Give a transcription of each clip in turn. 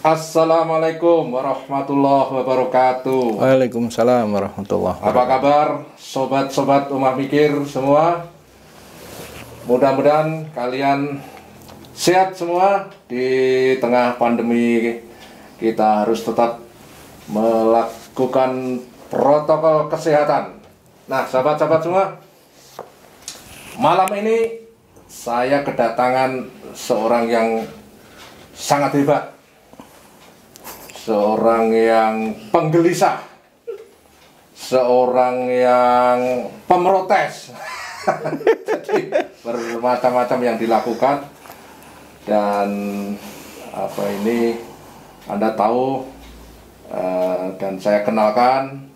Assalamualaikum warahmatullahi wabarakatuh. Waalaikumsalam warahmatullahi wabarakatuh. Apa kabar sobat-sobat Umah Mikir semua? Mudah-mudahan kalian sehat semua di tengah pandemi. Kita harus tetap melakukan protokol kesehatan. Nah, sahabat-sahabat semua, malam ini saya kedatangan seorang yang sangat hebat. Seorang yang penggelisah, seorang yang pemrotes. Jadi bermacam-macam yang dilakukan. Dan apa ini Anda tahu, dan saya kenalkan,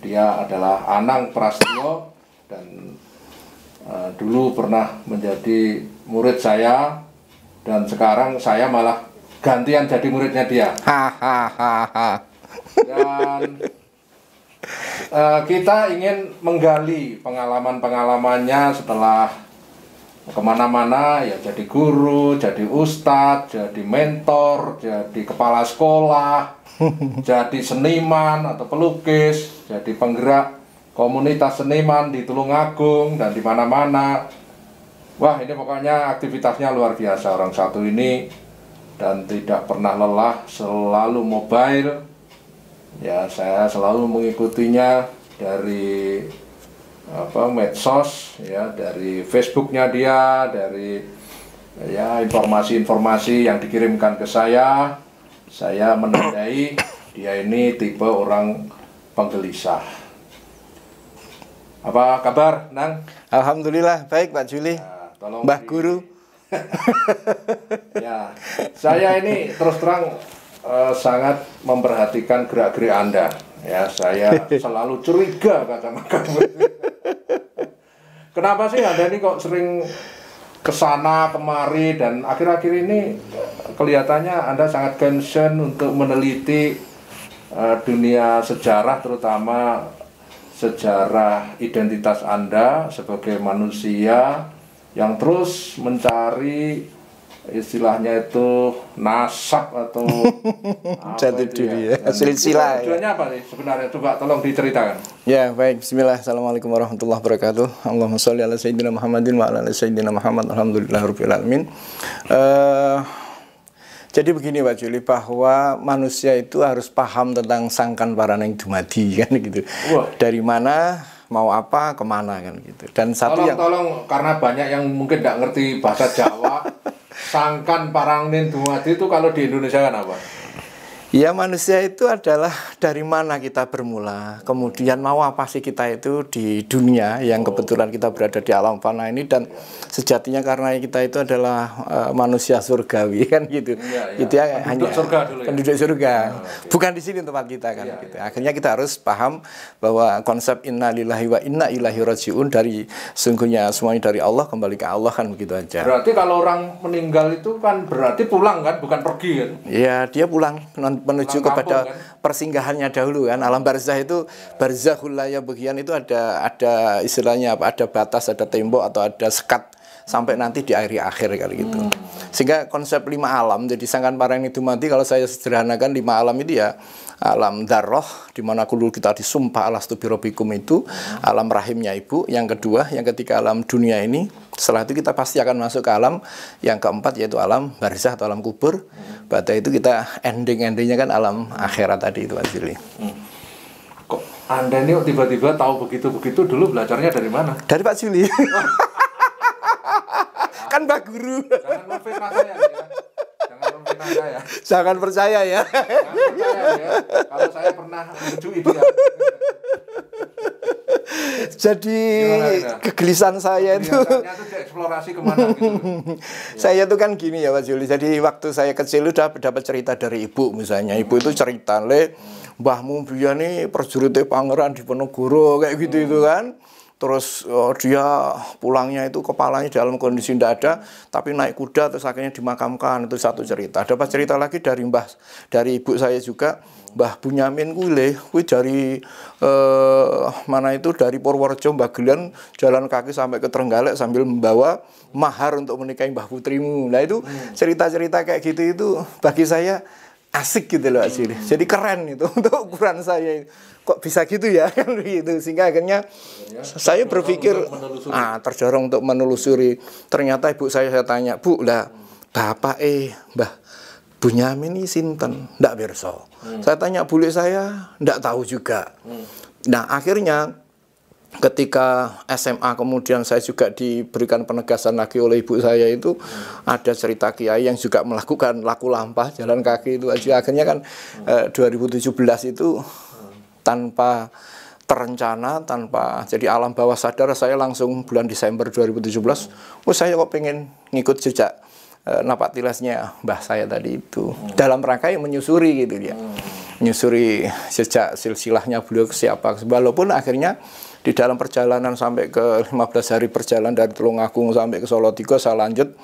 dia adalah Anang Prastio dan dulu pernah menjadi murid saya, dan sekarang saya malah gantian jadi muridnya dia. Dan kita ingin menggali pengalaman-pengalamannya setelah kemana-mana, ya jadi guru, jadi ustadz, jadi mentor, jadi kepala sekolah, jadi seniman atau pelukis, jadi penggerak komunitas seniman di Tulungagung dan di mana-mana. Wah, ini pokoknya aktivitasnya luar biasa orang satu ini. Dan tidak pernah lelah, selalu mobile. Ya, saya selalu mengikutinya dari medsos, ya, dari Facebooknya dia, dari ya informasi-informasi yang dikirimkan ke saya. Saya menandai dia ini tipe orang penggelisah. Apa kabar, Nang? Alhamdulillah baik Pak Juli. Ya, Mbah Guru. Ya, saya ini terus terang sangat memperhatikan gerak-gerik Anda. Ya, saya selalu curiga sama kamu. Kenapa sih Anda ini kok sering kesana kemari, dan akhir-akhir ini kelihatannya Anda sangat concern untuk meneliti dunia sejarah, terutama sejarah identitas Anda sebagai manusia yang terus mencari istilahnya itu nasab atau jati diri ya, silsilah. Tujuannya apa nih sebenarnya? Coba tolong diceritakan. Ya baik, bismillah, assalamualaikum warahmatullahi wabarakatuh. Allahumma sholli ala sayyidina Muhammadin wa ala sayyidina Muhammad, alhamdulillahirabbil alamin. Jadi begini Pak Juli, bahwa manusia itu harus paham tentang sangkan paraneng dumadi kan gitu. Wah. Dari mana, mau apa, kemana kan gitu. Dan satu tolong karena banyak yang mungkin tidak ngerti bahasa Jawa. Sangkan paraneng dumadi itu kalau di Indonesia kan apa? Ya, manusia itu adalah dari mana kita bermula, kemudian mau apa sih kita itu di dunia yang kebetulan kita berada di alam fana ini, dan sejatinya karena kita itu adalah manusia surgawi kan gitu. Itu ya, hanya surga dulu, penduduk surga. Bukan di sini tempat kita kan gitu. Akhirnya kita harus paham bahwa konsep inna lillahi wa inna ilaihi rajiun, dari sungguhnya semuanya dari Allah, kembali ke Allah kan, begitu aja. Berarti kalau orang meninggal itu kan berarti pulang kan, bukan pergi kan? Ya, dia pulang menuju kepada persinggahannya dahulu kan. Alam barzah itu, barzakhul la yabghiyan itu ada istilahnya apa? Ada batas, ada tembok atau ada sekat sampai nanti di akhir kali gitu. Sehingga konsep 5 alam, jadi sangkan paraneng dumadi kalau saya sederhanakan 5 alam itu ya alam darroh, di mana kulul kita disumpah alastu birobikum itu alam rahimnya ibu. Yang kedua, yang ketiga alam dunia ini. Setelah itu kita pasti akan masuk ke alam yang keempat, yaitu alam barzah atau alam kubur. Pada itu kita endingnya kan alam akhirat tadi itu Pak Juli. Kok Anda ini tiba-tiba tahu begitu-begitu, dulu belajarnya dari mana? Dari Pak Juli. Kan Mbak Guru. Jangan memfitnah saya ya. Jangan memfitnah saya. Jangan percaya ya. Jangan percaya ya. Kalau saya pernah menyetujui dia. Jadi kegelisahan saya itu eksplorasi kemana gitu. Saya tuh kan gini ya Pak Juli. Jadi waktu saya kecil udah dapat cerita dari ibu misalnya. Ibu itu cerita, "Le, mbahmu biyen nih prajurit pangeran Diponegoro," kayak gitu itu kan. terus dia pulangnya itu kepalanya dalam kondisi tidak ada, tapi naik kuda terus akhirnya dimakamkan. Itu satu cerita. Ada cerita lagi dari ibu saya juga, Mbah Bunyamin kuwi dari mana itu, dari Purworejo Bagelen jalan kaki sampai ke Trenggalek sambil membawa mahar untuk menikahi Mbah Putrimu. Nah itu cerita-cerita kayak gitu itu bagi saya asik gitu loh asli. Jadi keren itu untuk ukuran saya. Kok bisa gitu ya kan gitu, sehingga akhirnya saya berpikir terdorong untuk menelusuri. Ternyata ibu saya tanya, "Bu, lah bapak Mbah Bunyamin ini sinten?" Ndak pirsa. Saya tanya bule saya, ndak tahu juga. Nah, akhirnya ketika SMA kemudian saya juga diberikan penegasan lagi oleh ibu saya itu, ada cerita kiai yang juga melakukan laku lampah jalan kaki itu aja. Akhirnya kan 2017 itu tanpa terencana, jadi alam bawah sadar, saya langsung bulan Desember 2017, saya kok pengen ngikut jejak napak tilasnya mbah saya tadi itu, dalam rangka yang menyusuri gitu dia, menyusuri jejak silsilahnya beliau ke siapa. Walaupun akhirnya di dalam perjalanan sampai ke 15 hari perjalanan dari Tulungagung sampai ke Salatiga saya lanjut,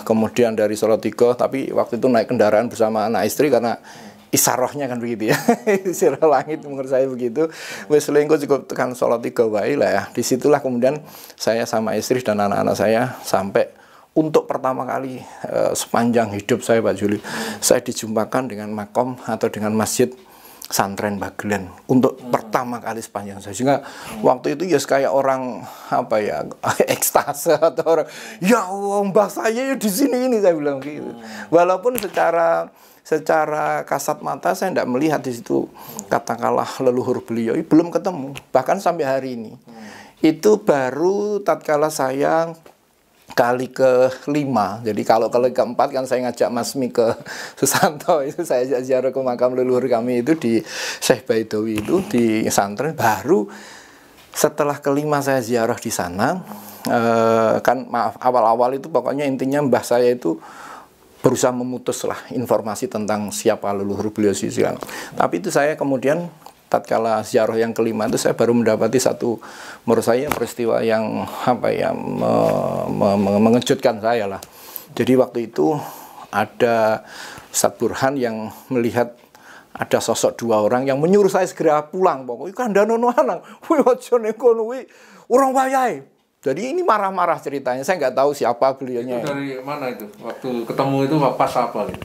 kemudian dari Salatiga, tapi waktu itu naik kendaraan bersama anak istri karena isarohnya kan begitu ya, isaroh langit menurut saya begitu. Wes selingkuh cukup tekan Salatiga wae lah ya. Disitulah kemudian saya sama istri dan anak-anak saya sampai untuk pertama kali sepanjang hidup saya, Pak Juli, saya dijumpakan dengan makom atau dengan masjid Santren Bagelen untuk pertama kali sepanjang saya. Sehingga waktu itu ya kayak orang apa ya, ekstase atau orang, ya Allah, mbah saya di sini ini, saya bilang gitu. Walaupun secara kasat mata saya tidak melihat di situ katakanlah leluhur beliau, belum ketemu bahkan sampai hari ini. Itu baru tatkala saya kali ke-5. Jadi kalau kali ke-4 kan saya ngajak Mas Mi ke Susanto, itu saya ajak ziarah ke makam leluhur kami itu di Syekh Baidowi itu di Santren. Baru setelah ke-5 saya ziarah di sana, kan maaf awal-awal itu pokoknya intinya mbah saya itu berusaha memutus lah informasi tentang siapa leluhur beliau sisian. Tapi itu saya kemudian tatkala ziarah yang ke-5 itu saya baru mendapati satu, menurut saya peristiwa yang apa ya, mengejutkan saya lah. Jadi waktu itu ada Ustaz Burhan yang melihat ada sosok 2 orang yang menyuruh saya segera pulang. Pokoknya kandhanono anang, kuwi aja ning kono kuwi urung wayahe. Jadi ini marah-marah ceritanya. Saya nggak tahu siapa beliaunya. Itu dari mana itu? Waktu ketemu itu pas apa gitu?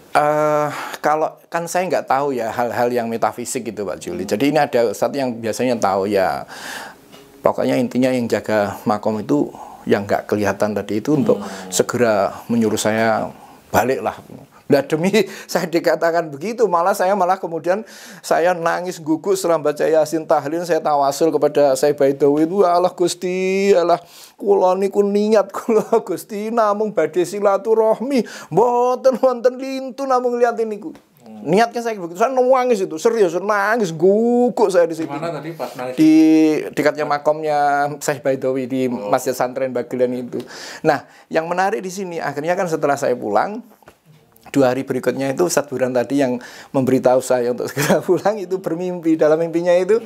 Kalau kan saya nggak tahu ya hal-hal yang metafisik gitu, Pak Juli. Jadi ini ada satu yang biasanya tahu ya. Pokoknya intinya yang jaga makom itu yang nggak kelihatan tadi itu untuk segera menyuruh saya balik lah. Nah, demi saya dikatakan begitu, malah kemudian saya nangis gugup setelah baca Yasin tahlil, saya tawasul kepada Syekh Baidowi itu, Allah Gusti, Allah kula niku niat kula Gusti namung badhe silaturahmi, mboten wonten lintu namung lihat niku. Niatnya saya begitu, saya nangis itu, serius nangis gugup saya di situ. Di mana tadi pas nangis? Di dekatnya makomnya Syekh Baidowi di Masjid Santren Bagelen itu. Nah, yang menarik di sini akhirnya kan setelah saya pulang 2 hari berikutnya itu Ustaz Burhan tadi yang memberitahu saya untuk segera pulang itu bermimpi. Dalam mimpinya itu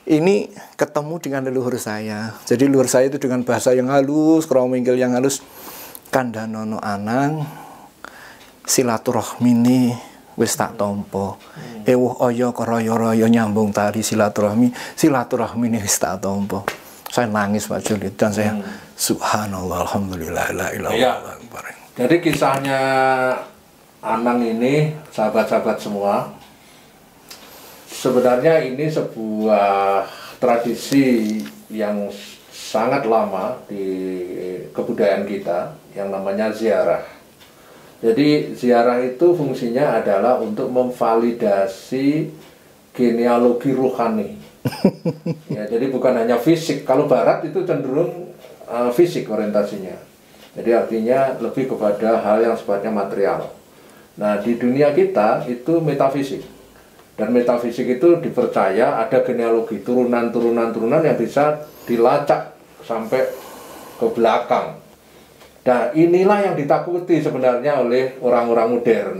ini ketemu dengan leluhur saya. Jadi leluhur saya itu dengan bahasa yang halus, kromingkel yang halus, kandhanono anang silaturahmini wis tak tampa. Ewuh aya karaya-raya nyambung tali silaturahmini wis tak tampa. Saya nangis Pak Juli dan saya subhanallah alhamdulillah la ilaha illallah. Jadi kisahnya Anang ini, sahabat-sahabat semua, sebenarnya ini sebuah tradisi yang sangat lama di kebudayaan kita yang namanya ziarah. Jadi ziarah itu fungsinya adalah untuk memvalidasi genealogi ruhani. Ya, jadi bukan hanya fisik. Kalau Barat itu cenderung fisik orientasinya. Jadi artinya lebih kepada hal yang sifatnya material. Nah, di dunia kita itu metafisik. Dan metafisik itu dipercaya ada genealogi, turunan-turunan yang bisa dilacak sampai ke belakang. Nah, inilah yang ditakuti sebenarnya oleh orang-orang modern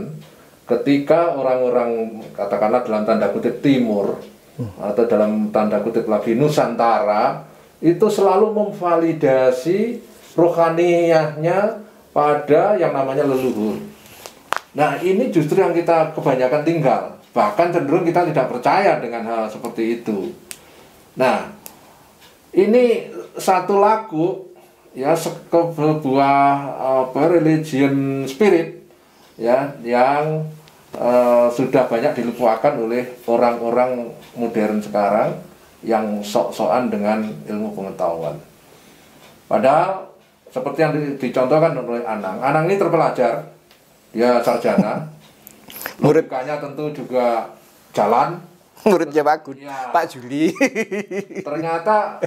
ketika orang-orang katakanlah dalam tanda kutip timur atau dalam tanda kutip lagi Nusantara itu selalu memvalidasi rohaniyahnya pada yang namanya leluhur. Nah, ini justru yang kita kebanyakan tinggal. Bahkan cenderung kita tidak percaya dengan hal seperti itu. Nah, ini satu laku ya, sebuah religion spirit ya, yang sudah banyak dilupakan oleh orang-orang modern sekarang yang sok-sokan dengan ilmu pengetahuan. Padahal seperti yang dicontohkan oleh Anang. Anang ini terpelajar, dia sarjana. Logikanya tentu juga jalan. Muridnya bagus, ya, Pak Juli. Ternyata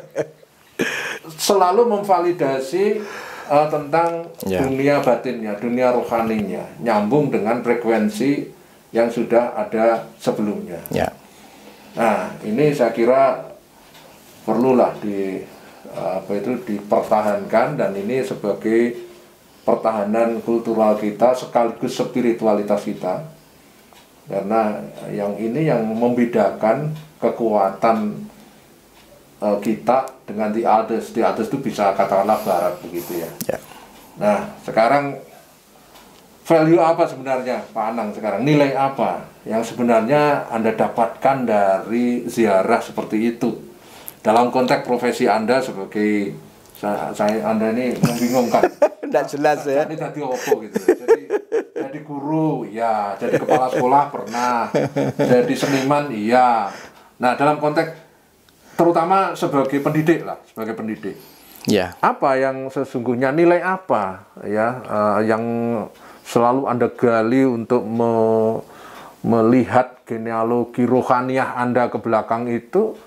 selalu memvalidasi tentang dunia batinnya, dunia rohaninya, nyambung dengan frekuensi yang sudah ada sebelumnya. Ya. Nah, ini saya kira perlulah dipertahankan, dan ini sebagai pertahanan kultural kita sekaligus spiritualitas kita, karena yang ini yang membedakan kekuatan kita dengan the others itu bisa katakanlah barat begitu ya. Nah, sekarang value apa sebenarnya Pak Anang sekarang, nilai apa yang sebenarnya Anda dapatkan dari ziarah seperti itu dalam konteks profesi Anda sebagai Anda ini membingungkan. Tidak jelas ya. Ini tadi opo gitu. Jadi guru, ya. Jadi kepala sekolah pernah. Jadi seniman, iya. Nah, dalam konteks terutama sebagai pendidik lah, sebagai pendidik. Ya. Apa yang sesungguhnya, nilai apa ya yang selalu Anda gali untuk melihat genealogi rohaniyah Anda ke belakang itu?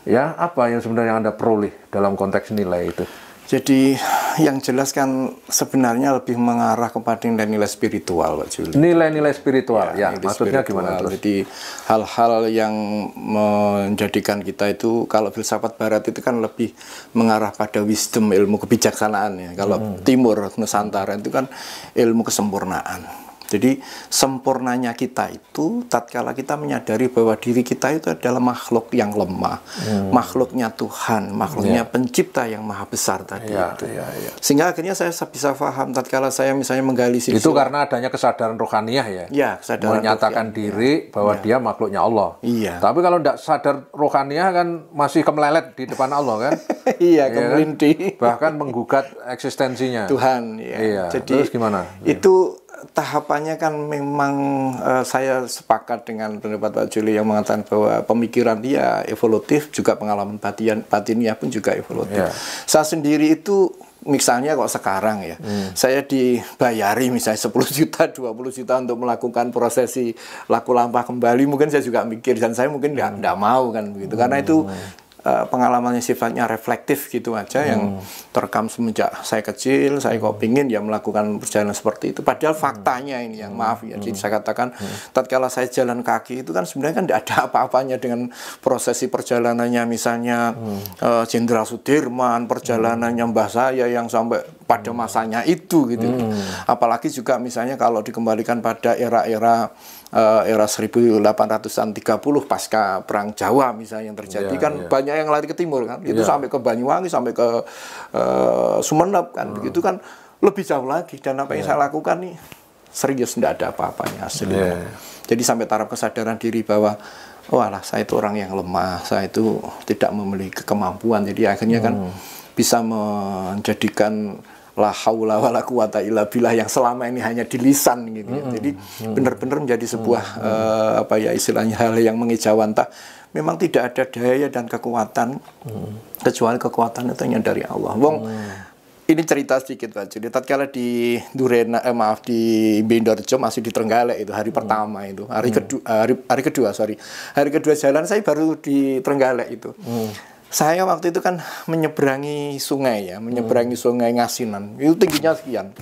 Ya, apa yang sebenarnya Anda peroleh dalam konteks nilai itu? Jadi yang jelas kan sebenarnya lebih mengarah kepada nilai spiritual, Pak Juli. Nilai-nilai spiritual, ya maksudnya spiritual. Gimana terus? Jadi hal-hal yang menjadikan kita itu, kalau filsafat barat itu kan lebih mengarah pada wisdom, ilmu kebijaksanaan ya. Kalau timur, Nusantara itu kan ilmu kesempurnaan. Jadi sempurnanya kita itu tatkala kita menyadari bahwa diri kita itu adalah makhluk yang lemah, makhluknya Tuhan, makhluknya pencipta yang maha besar tadi itu. Sehingga akhirnya saya bisa paham tatkala saya misalnya menggali sisi itu karena adanya kesadaran rohaniyah ya. Ya, kesadaran menyatakan diri bahwa dia makhluknya Allah. Iya. Tapi kalau tidak sadar rohaniyah kan masih kemelelet di depan Allah kan. Iya, kemelintih. Bahkan menggugat eksistensinya Tuhan ya. Iya. Jadi terus gimana? Itu tahapannya kan memang saya sepakat dengan pendapat Pak Juli yang mengatakan bahwa pemikiran dia evolutif, juga pengalaman batinnya pun juga evolutif. Saya sendiri itu misalnya kok sekarang ya, saya dibayari misalnya 10 juta, 20 juta untuk melakukan prosesi laku lampah kembali, mungkin saya juga mikir, dan saya mungkin nggak mau kan begitu, karena itu pengalamannya sifatnya reflektif gitu aja, yang terekam semenjak saya kecil. Saya kok pingin ya melakukan perjalanan seperti itu, padahal faktanya ini yang maaf ya, jadi saya katakan tatkala saya jalan kaki itu kan sebenarnya kan tidak ada apa-apanya dengan prosesi perjalanannya misalnya Jenderal Sudirman, perjalanannya mbah saya yang sampai pada masanya itu gitu. Apalagi juga misalnya kalau dikembalikan pada era 1830 pasca Perang Jawa misalnya yang terjadi, kan banyak yang lari ke timur kan, itu sampai ke Banyuwangi, sampai ke Sumeneb kan, begitu kan lebih jauh lagi, dan apa yang saya lakukan nih serius, tidak ada apa-apanya asli. Jadi sampai taraf kesadaran diri bahwa walah, saya itu orang yang lemah, saya itu tidak memiliki kemampuan, jadi akhirnya kan bisa menjadikan la haula wala quwata illa billah yang selama ini hanya di lisan gitu ya. Jadi benar-benar menjadi sebuah apa ya istilahnya, hal yang mengejawantah. Memang tidak ada daya dan kekuatan kecuali kekuatan itu hanya dari Allah. Ini cerita sedikit Pak Juli. Tatkala di di Bindorjo, masih di Trenggalek itu hari pertama itu, hari kedua jalan saya baru di Trenggalek itu. Saya waktu itu kan menyeberangi sungai ya, menyeberangi sungai Ngasinan. Itu tingginya sekian.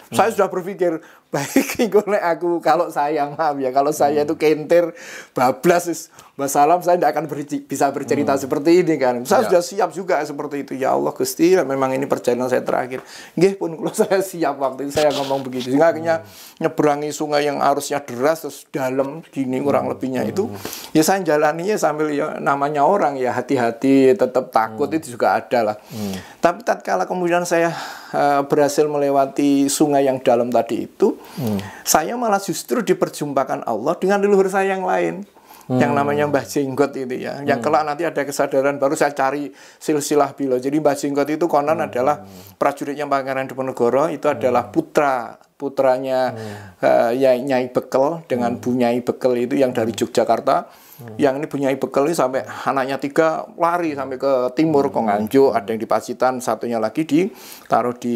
Saya sudah berpikir, baik engko nek aku kalau saya maaf ya kalau saya itu kenter bablas Wassalam saya tidak akan bisa bercerita seperti ini kan. Saya sudah siap juga seperti itu. Ya Allah Gusti, memang ini perjalanan saya terakhir. Nggih pun kalau saya siap waktu itu saya ngomong begitu. Sehingga akhirnya nyeberangi sungai yang arusnya deras terus dalam gini kurang lebihnya itu. Ya saya jalaninya sambil ya namanya orang ya hati-hati, tetap takut itu juga ada lah. Tapi tatkala kemudian saya berhasil melewati sungai yang dalam tadi itu, saya malah justru diperjumpakan Allah dengan leluhur saya yang lain. Yang namanya Mbah Jenggot itu ya. Yang kelak nanti ada kesadaran baru saya cari silsilah beliau. Jadi Mbah Jenggot itu konon adalah prajuritnya Pangeran Diponegoro, itu adalah putranya Nyai Bekel dengan Bu Nyai Bekel itu yang dari Yogyakarta. Yang ini Bu Nyai Bekel ini sampai anaknya 3 lari sampai ke timur ke Nganjuk, ada yang di Pacitan, satunya lagi ditaruh di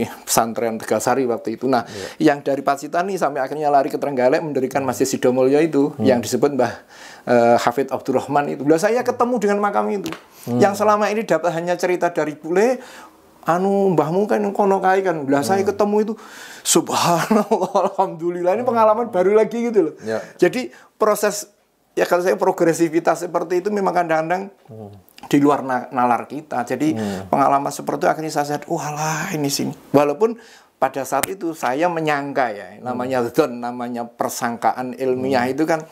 pesantren Tegasari waktu itu. Nah, yang dari Pacitan ini sampai akhirnya lari ke Trenggalek mendirikan Masjid Sidomulyo itu yang disebut Mbah Hafid Abdurrahman itu. Lah saya ketemu dengan makam itu. Yang selama ini dapat hanya cerita dari bule, mbahmu kan yang kono kai kan. Lah saya ketemu itu subhanallah alhamdulillah, ini pengalaman baru lagi gitu loh. Jadi proses ya kalau saya progresivitas seperti itu memang kadang-kadang di luar nalar kita. Jadi pengalaman seperti itu akhirnya saya sadar, walah ini sini. Walaupun pada saat itu saya menyangka ya, namanya dzon, namanya persangkaan ilmiah itu kan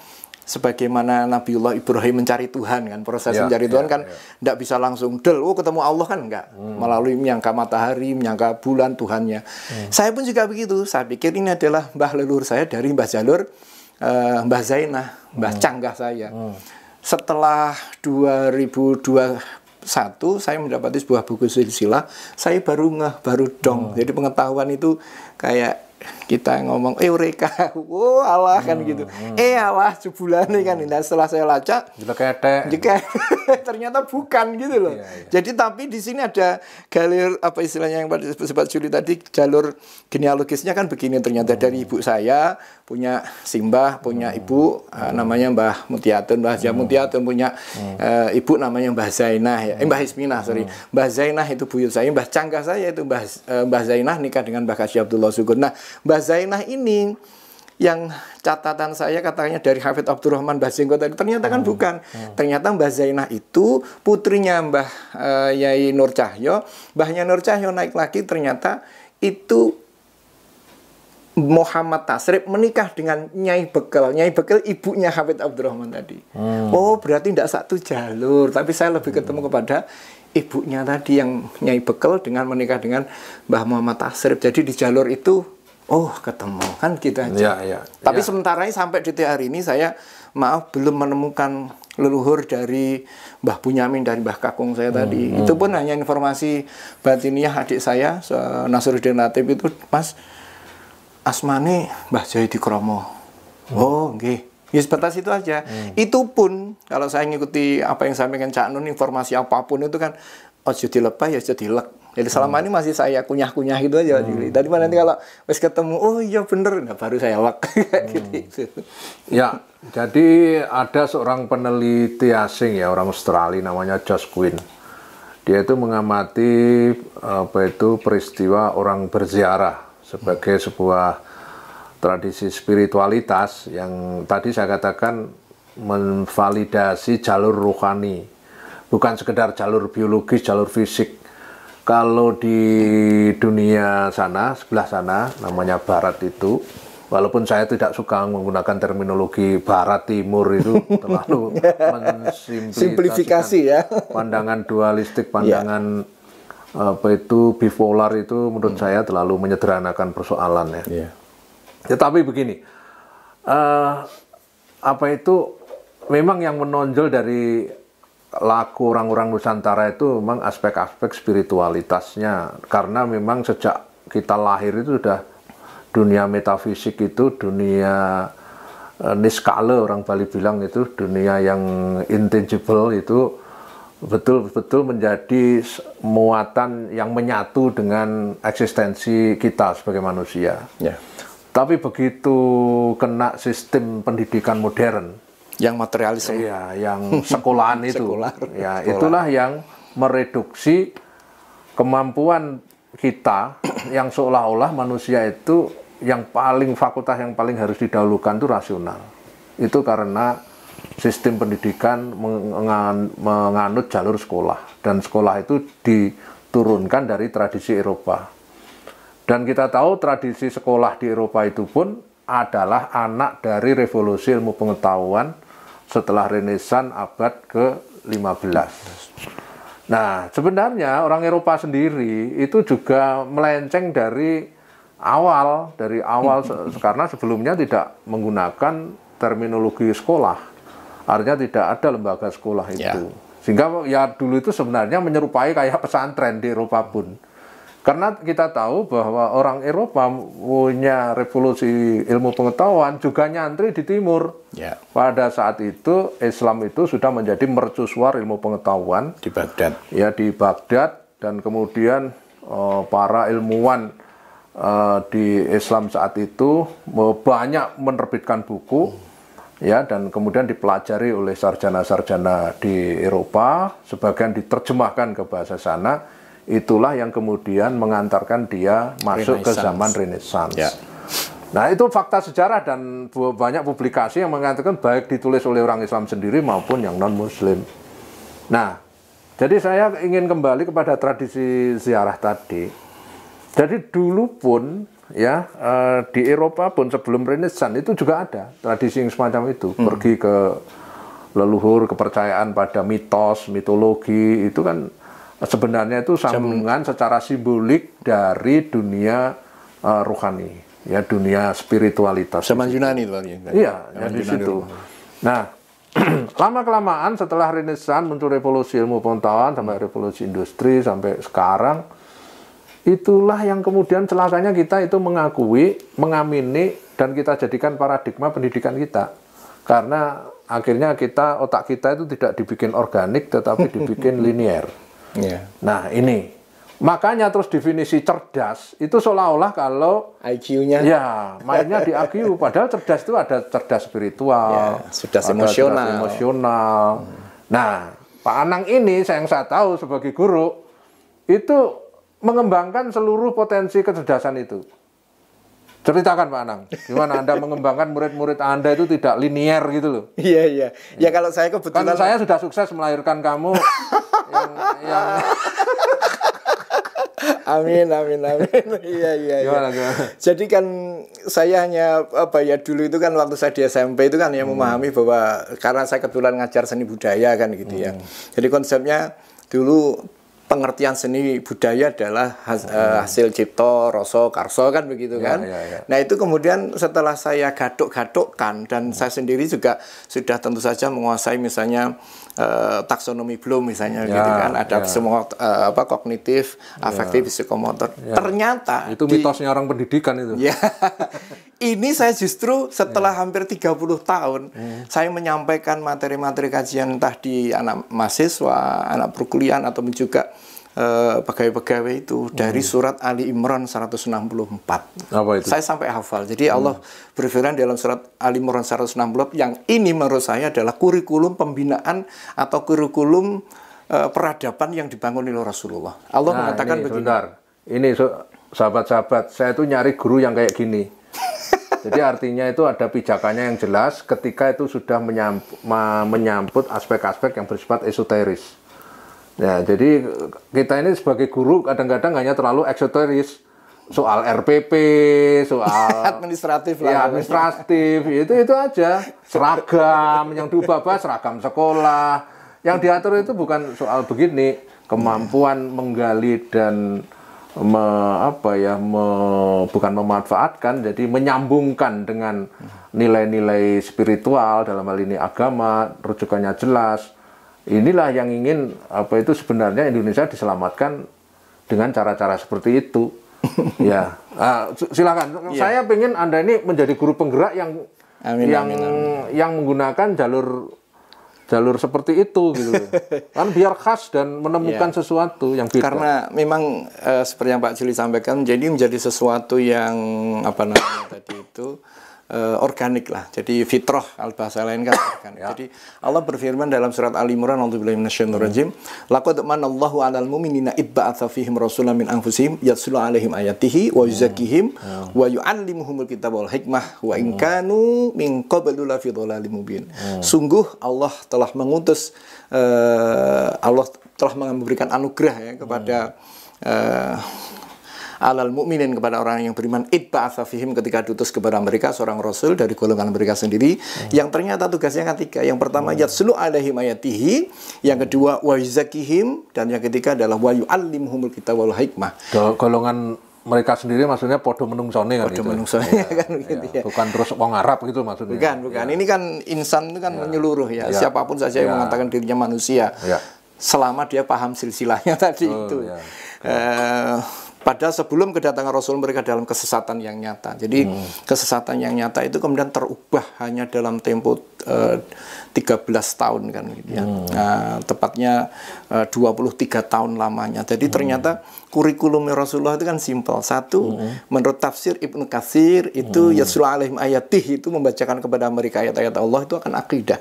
sebagaimana Nabiullah Ibrahim mencari Tuhan kan, proses mencari Tuhan kan tidak bisa langsung ketemu Allah kan enggak, melalui menyangka matahari, menyangka bulan Tuhannya. Saya pun juga begitu, saya pikir ini adalah mbah leluhur saya dari Mbah Jalur, Mbah Zainah, Mbah Canggah saya. Setelah 2021 saya mendapati sebuah buku silsilah, saya baru dong. Jadi pengetahuan itu kayak kita ngomong eureka, Allah kan gitu. Allah jebulane kan. Nah, setelah saya lacak, ternyata bukan gitu loh. Jadi tapi di sini ada galir apa istilahnya yang pada sebab Juli tadi, jalur genealogisnya kan begini ternyata dari ibu saya punya simbah, punya ibu namanya Mbah Mutiatun, Mbah Mutiatun punya ibu namanya Mbah Zainah ya. Mbah Isminah, sorry. Mbah Zainah itu buyut saya, Mbah Canggah saya itu Mbah Zainah nikah dengan Mbah Kasih Abdullah Sugun. Nah, Mbah Zainah ini yang catatan saya katanya dari Hafid Abdurrahman Mbah Jenggot tadi, ternyata kan bukan. Ternyata Mbah Zainah itu putrinya Mbah Yai Nur Cahyo. Mbahnya Nur Cahyo naik lagi ternyata itu Muhammad Tasrif menikah dengan Nyai Bekel. Nyai Bekel ibunya Hafid Abdurrahman tadi. Oh, berarti tidak satu jalur, tapi saya lebih ketemu kepada ibunya tadi yang Nyai Bekel dengan menikah dengan Mbah Muhammad Tasrif. Jadi di jalur itu ketemu kan gitu aja. Tapi sementara ini sampai detik hari ini saya belum menemukan leluhur dari Mbah Bunyamin dari Mbah Kakung saya tadi. Itu pun hanya informasi batiniah adik saya Nasruddin Latif itu, Mas asmane Mbah Jaidi Kromo. Nggih. Ya sebatas itu aja. Itu pun kalau saya ngikuti apa yang sampaikan Cak Nun, informasi apapun itu kan ojo dilebah ya ojo dilek. Jadi selama ini masih saya kunyah-kunyah gitu aja. Tadi nanti kalau wis ketemu, oh iya bener, nah baru saya lek gitu. Ya, jadi ada seorang peneliti asing ya, orang Australia namanya Josh Quinn. Dia itu mengamati peristiwa orang berziarah sebagai sebuah tradisi spiritualitas yang tadi saya katakan menvalidasi jalur rohani, bukan sekedar jalur biologis, jalur fisik. Kalau di dunia sana, sebelah sana, namanya Barat itu, walaupun saya tidak suka menggunakan terminologi Barat Timur itu terlalu mensimplifikasi ya. Pandangan dualistik, pandangan bipolar itu menurut saya terlalu menyederhanakan persoalan ya. Tetapi begini, memang yang menonjol dari laku orang-orang Nusantara itu memang aspek-aspek spiritualitasnya, karena memang sejak kita lahir itu sudah dunia metafisik itu, dunia niskala orang Bali bilang itu, dunia yang intangible itu betul-betul menjadi muatan yang menyatu dengan eksistensi kita sebagai manusia. Tapi begitu kena sistem pendidikan modern, yang materialisme, yang sekolahan itu, itulah yang mereduksi kemampuan kita yang seolah-olah manusia itu fakultas yang paling harus didahulukan itu rasional. Itu karena sistem pendidikan menganut jalur sekolah, dan sekolah itu diturunkan dari tradisi Eropa. Dan kita tahu tradisi sekolah di Eropa itu pun adalah anak dari revolusi ilmu pengetahuan setelah Renaissance abad ke-15. Nah, sebenarnya orang Eropa sendiri itu juga melenceng dari awal karena sebelumnya tidak menggunakan terminologi sekolah. Artinya tidak ada lembaga sekolah itu. Sehingga ya dulu itu sebenarnya menyerupai kayak pesantren di Eropa pun. Karena kita tahu bahwa orang Eropa punya revolusi ilmu pengetahuan juga nyantri di timur. Pada saat itu Islam itu sudah menjadi mercusuar ilmu pengetahuan di Baghdad. Ya, di Baghdad, dan kemudian para ilmuwan di Islam saat itu banyak menerbitkan buku, ya, dan kemudian dipelajari oleh sarjana-sarjana di Eropa, sebagian diterjemahkan ke bahasa sana. Itulah yang kemudian mengantarkan dia masuk ke zaman Renaissance. Nah, itu fakta sejarah, dan banyak publikasi yang mengatakan baik ditulis oleh orang Islam sendiri maupun yang non-Muslim. Nah, jadi saya ingin kembali kepada tradisi ziarah tadi. Jadi dulu pun ya di Eropa pun sebelum Renaissance itu juga ada tradisi yang semacam itu, pergi ke leluhur, kepercayaan pada mitos, mitologi, itu kan sebenarnya itu sambungan secara simbolik dari dunia rohani, ya, dunia spiritualitas. Zaman Yunani itu, iya, ya, di situ. Nah, lama-kelamaan setelah Renaissance muncul revolusi ilmu pengetahuan sampai revolusi industri sampai sekarang, itulah yang kemudian celakanya kita itu mengakui, mengamini, dan kita jadikan paradigma pendidikan kita. Karena akhirnya otak kita itu tidak dibikin organik tetapi dibikin linier. Nah, ini makanya terus definisi cerdas itu seolah-olah kalau IQ-nya mainnya di IQ, padahal cerdas itu ada cerdas spiritual, cerdas emosional. Nah, Pak Anang ini yang saya tahu sebagai guru itu mengembangkan seluruh potensi kecerdasan itu. Ceritakan Pak Anang, gimana Anda mengembangkan murid-murid Anda itu tidak linier gitu loh. Iya. Ya kalau saya kebetulan... Kan saya sudah sukses melahirkan kamu yang... Amin. Iya. Gimana? Jadi kan saya hanya dulu itu kan waktu saya di SMP itu kan yang memahami bahwa karena saya kebetulan ngajar seni budaya kan gitu ya. Jadi konsepnya dulu pengertian seni budaya adalah hasil cipto, rasa, karso kan begitu kan. Nah, itu kemudian setelah saya gaduk-gadukkan, dan saya sendiri juga sudah tentu saja menguasai misalnya taksonomi Bloom misalnya gitu kan. Ada semua kognitif, afektif, psikomotor. Ternyata itu mitosnya orang pendidikan itu. Ini saya justru setelah hampir 30 tahun saya menyampaikan materi-materi kajian entah di anak mahasiswa, anak perkuliahan, atau juga pegawai-pegawai itu dari surat Ali Imran 164. Apa itu? Saya sampai hafal. Jadi Allah berfirman dalam surat Ali Imran 164 yang ini menurut saya adalah kurikulum pembinaan atau kurikulum peradaban yang dibangun oleh Rasulullah. Allah mengatakan begini. Sebentar. Ini sahabat-sahabat, saya tuh nyari guru yang kayak gini. Jadi artinya itu ada pijakannya yang jelas ketika itu sudah menyambut aspek-aspek yang bersifat esoteris. Ya, jadi kita ini sebagai guru kadang-kadang hanya terlalu esoteris. Soal RPP, soal administratif lah. Ya, administratif, itu aja. Seragam, yang diubah-ubah seragam sekolah. Yang diatur itu bukan soal begini, kemampuan menggali dan bukan memanfaatkan, jadi menyambungkan dengan nilai-nilai spiritual, dalam hal ini agama, rujukannya jelas. Inilah yang ingin sebenarnya Indonesia diselamatkan dengan cara-cara seperti itu. Ya, silakan. Saya pengen Anda ini menjadi guru penggerak yang menggunakan jalur seperti itu gitu. Kan biar khas dan menemukan sesuatu yang beda. Karena memang seperti yang Pak Juli sampaikan, jadi menjadi sesuatu yang tadi itu organik lah. Jadi fitrah al bahasa lain kan organik. Jadi Allah berfirman dalam surat Ali Imran, "A'udzubillahi minasyaitonir rajim. Laqad manallahu 'alal mu'minina id ba'atsa fihim rasulan min anfusihim yatslu 'alaihim ayatihi wa yuzakkihim wa yu'allimuhumul kitaba wal hikmah wa in kanu min qablu lafi dhalalim mubin." Sungguh Allah telah mengutus Allah telah memberikan anugerah ya kepada alal mukminin, kepada orang yang beriman, itba'atsa fihim, ketika diutus kepada mereka seorang rasul dari golongan mereka sendiri yang ternyata tugasnya ketiga. Yang pertama yatslu alaihim ayatihi, yang kedua wa yuzakkihim, dan yang ketiga adalah wa yu'allimuhumul kitaba wal hikmah. Golongan mereka sendiri maksudnya podo menungsone kan, podo menungsone kan gitu ya. Bukan terus wong Arab gitu maksudnya. Bukan. Ini kan insan itu kan menyeluruh ya. Siapapun saja yang mengatakan dirinya manusia. Selama dia paham silsilahnya tadi itu. Padahal sebelum kedatangan Rasul mereka dalam kesesatan yang nyata. Jadi kesesatan yang nyata itu kemudian terubah hanya dalam tempo 13 tahun kan gitu ya. Tepatnya 23 tahun lamanya. Jadi ternyata kurikulum Rasulullah itu kan simpel. Satu, menurut tafsir Ibnu Katsir itu yatslu alaihim ayatih, itu membacakan kepada mereka ayat-ayat Allah, itu akan akidah,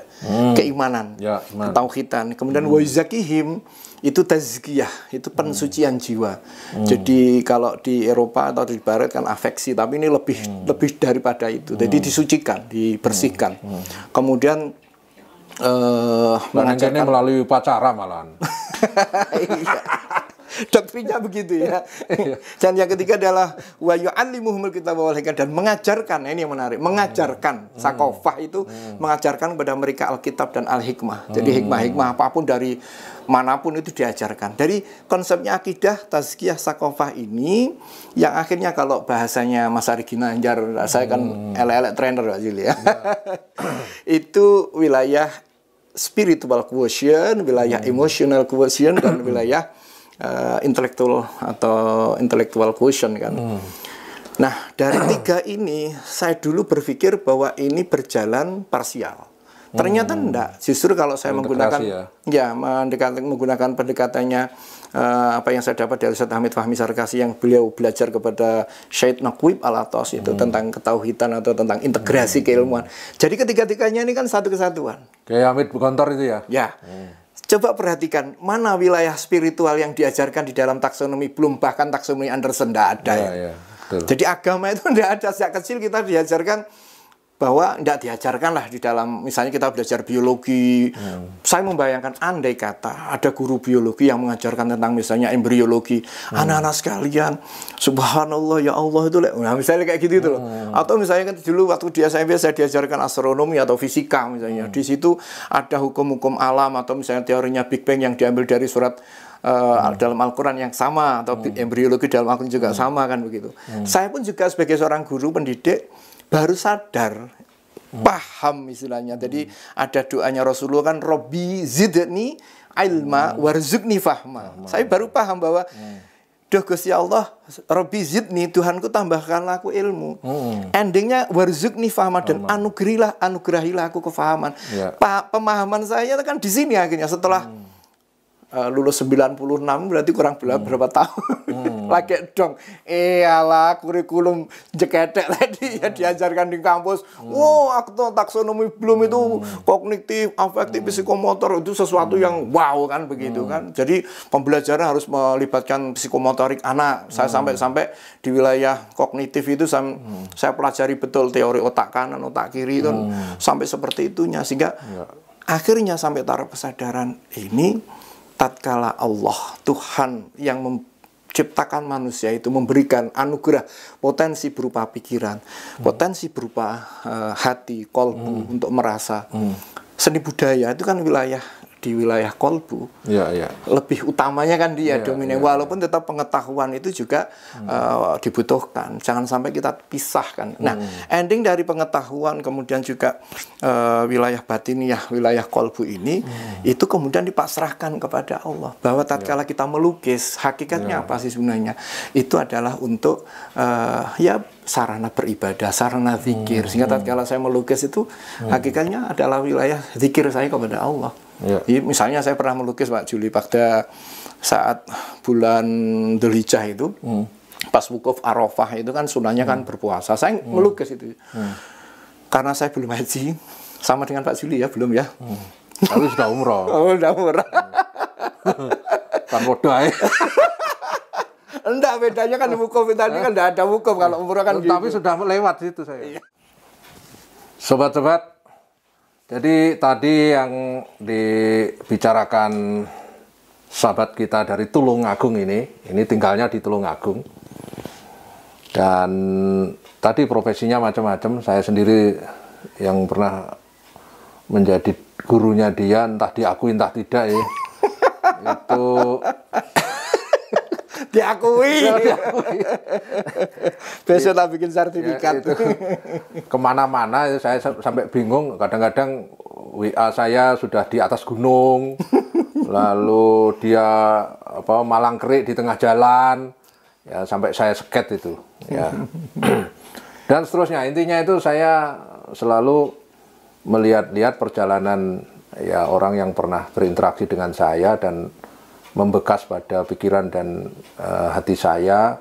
keimanan, ketauhidan. Kemudian wa yuzakihim, itu tazkiyah, itu pensucian jiwa. Jadi kalau di Eropa atau di Barat kan afeksi, tapi ini lebih daripada itu. Jadi disucikan, dibersihkan. Kemudian mengajarkan melalui upacara malahan. Doktrinnya begitu ya. Dan yang ketiga adalah wa yu'allimuhumul kitaba wal hikmah, dan mengajarkan, ini yang menarik, mengajarkan. Sakofah itu mengajarkan kepada mereka Alkitab dan Al-Hikmah. Jadi hikmah-hikmah apapun dari manapun itu diajarkan. Dari konsepnya akidah, tazkiyah, sakofah ini yang akhirnya kalau bahasanya Mas Ari Ginanjar, saya kan elek-elek trainer Pak Juli ya. Itu wilayah spiritual quotient, wilayah emotional quotient, dan wilayah intelektual atau intellectual quotient kan. Nah, dari tiga ini saya dulu berpikir bahwa ini berjalan parsial. Ternyata enggak. Justru kalau saya menggunakan menggunakan pendekatannya apa yang saya dapat dari Ustaz Hamid Fahmi Sarkasi, yang beliau belajar kepada Syed Naqwib Al-Atas itu tentang ketauhidan atau tentang integrasi keilmuan. Jadi ketiga-tiganya ini kan satu kesatuan. Kayak Hamid Bukontor itu ya? Ya. Coba perhatikan, mana wilayah spiritual yang diajarkan di dalam taksonomi Bloom, bahkan taksonomi Anderson, tidak ada. Jadi agama itu tidak ada. Sejak kecil kita diajarkan bahwa tidak diajarkan lah di dalam, misalnya kita belajar biologi. Saya membayangkan andai kata ada guru biologi yang mengajarkan tentang misalnya embriologi, anak-anak sekalian, subhanallah ya Allah itu, nah misalnya kayak gitu itu loh. Atau misalnya kan dulu waktu di SMP saya diajarkan astronomi atau fisika misalnya, di situ ada hukum-hukum alam atau misalnya teorinya Big Bang yang diambil dari surat dalam Al-Quran yang sama, atau embriologi dalam Al-Quran juga sama kan begitu. Saya pun juga sebagai seorang guru pendidik baru sadar, paham istilahnya. Jadi ada doanya Rasulullah kan, Robbi zidni ilma warzuqni fahma. Saya baru paham bahwa duh Gusti Allah, Robbi zidni, Tuhanku tambahkanlah aku ilmu. Endingnya warzuqni fahma, dan anugerahilah aku kefahaman. Pemahaman saya kan di sini akhirnya setelah lulus 96 berarti kurang berapa tahun. Lagi dong. Alah kurikulum jeketek tadi ya diajarkan di kampus. Wow, aku taksonomi Bloom itu kognitif, afektif, psikomotor, itu sesuatu yang wow kan begitu kan. Jadi pembelajaran harus melibatkan psikomotorik anak. Saya sampai di wilayah kognitif itu saya pelajari betul teori otak kanan, otak kiri itu sampai seperti itunya, sehingga akhirnya sampai taraf kesadaran ini, tatkala Allah, Tuhan yang menciptakan manusia itu memberikan anugerah potensi berupa pikiran, potensi berupa hati, kolbu untuk merasa. Seni budaya itu kan di wilayah kolbu. Lebih utamanya kan dia dominan. Walaupun tetap pengetahuan itu juga dibutuhkan. Jangan sampai kita pisahkan. Nah, ending dari pengetahuan kemudian juga wilayah batiniah, wilayah kolbu ini itu kemudian dipasrahkan kepada Allah. Bahwa tatkala kita melukis, hakikatnya apa sih sebenarnya? Itu adalah untuk sarana beribadah, sarana zikir. Sehingga tatkala saya melukis itu hakikatnya adalah wilayah zikir saya kepada Allah. Jadi, misalnya saya pernah melukis Pak Juli pada saat bulan Dzulhijjah itu, pas wukuf Arafah itu kan sunahnya kan berpuasa. Saya melukis itu. karena saya belum haji, sama dengan Pak Juli ya, belum ya. Tapi sudah umroh. Oh, sudah umroh. Kan modal. Enggak, bedanya kan wukuf tadi kan enggak ada wukuf kalau umroh kan. Tapi gitu. sudah lewat situ saya. Sobat-sobat, jadi tadi yang dibicarakan sahabat kita dari Tulungagung ini tinggalnya di Tulungagung. Dan tadi profesinya macam-macam. Saya sendiri yang pernah menjadi gurunya dia, entah diakui entah tidak ya. Itu diakui. Besok tak bikin sertifikat. Ya, kemana-mana saya sampai bingung. Kadang-kadang WA saya sudah di atas gunung, lalu dia malang kerik di tengah jalan, ya sampai saya seket itu. Ya. Dan seterusnya. Intinya itu saya selalu melihat-lihat perjalanan ya orang yang pernah berinteraksi dengan saya dan membekas pada pikiran dan hati saya.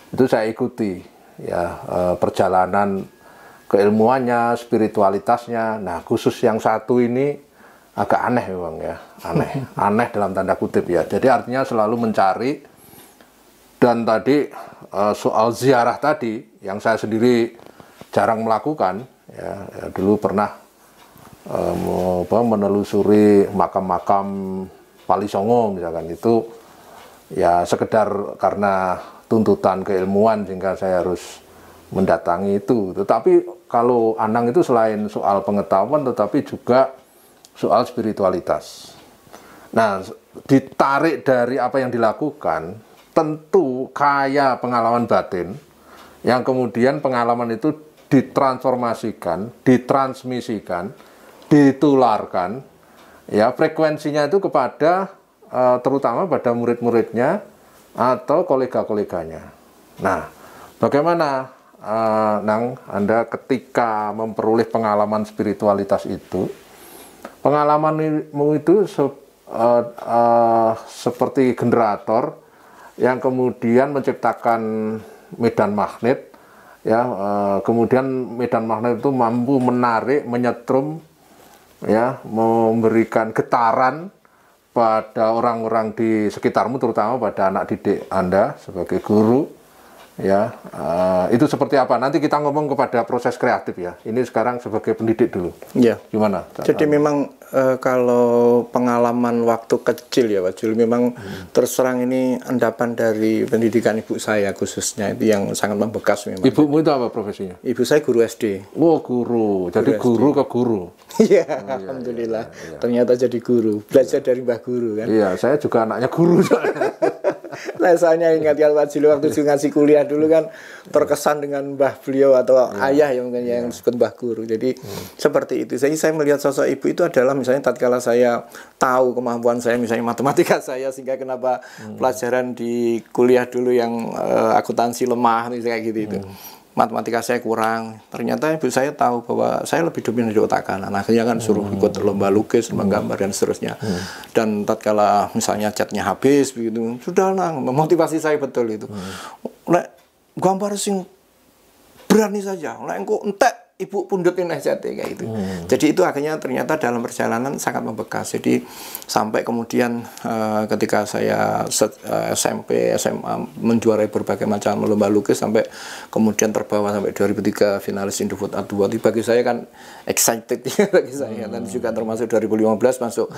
Itu saya ikuti ya perjalanan keilmuannya, spiritualitasnya. Nah, khusus yang satu ini agak aneh memang ya, aneh dalam tanda kutip ya. Jadi artinya selalu mencari. Dan tadi soal ziarah tadi yang saya sendiri jarang melakukan ya, dulu pernah menelusuri makam-makam Wali Songo misalkan, itu ya sekedar karena tuntutan keilmuan sehingga saya harus mendatangi itu. Tetapi kalau Anang itu selain soal pengetahuan tetapi juga soal spiritualitas. Nah, ditarik dari apa yang dilakukan, tentu kaya pengalaman batin yang kemudian pengalaman itu ditransformasikan, ditransmisikan, ditularkan ya frekuensinya itu kepada terutama pada murid-muridnya atau kolega-koleganya. Nah, bagaimana Nang, Anda ketika memperoleh pengalaman spiritualitas itu, pengalamanmu itu seperti generator yang kemudian menciptakan medan magnet, ya, kemudian medan magnet itu mampu menarik, menyetrum, ya, memberikan getaran pada orang-orang di sekitarmu, terutama pada anak didik Anda sebagai guru, ya. Itu seperti apa? Nanti kita ngomong kepada proses kreatif ya. Ini sekarang sebagai pendidik dulu. Ya. Gimana? Jadi memang kalau pengalaman waktu kecil ya Pak Jul, memang terus terang ini endapan dari pendidikan ibu saya khususnya itu yang sangat membekas memang. Ibumu itu apa profesinya? Ibu saya guru SD. Oh, guru. Jadi guru ke guru. Iya, alhamdulillah. Iya. Ternyata jadi guru. Belajar dari Mbah Guru kan. Iya, saya juga anaknya guru. Nah, saya ingat ya Pak Jul waktu ngasih kuliah dulu kan terkesan dengan mbah beliau atau ayah yang mungkin yang disebut Mbah Guru. Jadi seperti itu. Jadi saya melihat sosok ibu itu adalah misalnya tatkala saya tahu kemampuan saya misalnya matematika saya, sehingga kenapa pelajaran di kuliah dulu yang akuntansi lemah kayak gitu itu. Matematika saya kurang. Ternyata ibu saya tahu bahwa saya lebih dominan di otak kanan. Akhirnya kan suruh ikut lomba lukis, lomba gambar dan seterusnya. Dan tatkala misalnya catnya habis begitu, sudah Nang, memotivasi saya betul itu. Lek gambar sing berani saja. Lek engko entek ibu pundutin SCT kayak gitu. Jadi itu akhirnya ternyata dalam perjalanan sangat membekas. Jadi sampai kemudian ketika saya SMP, SMA menjuarai berbagai macam lomba lukis sampai kemudian terbawa sampai 2003 finalis Indofood Art Award. Bagi saya kan excited bagi saya. Dan juga termasuk 2015 masuk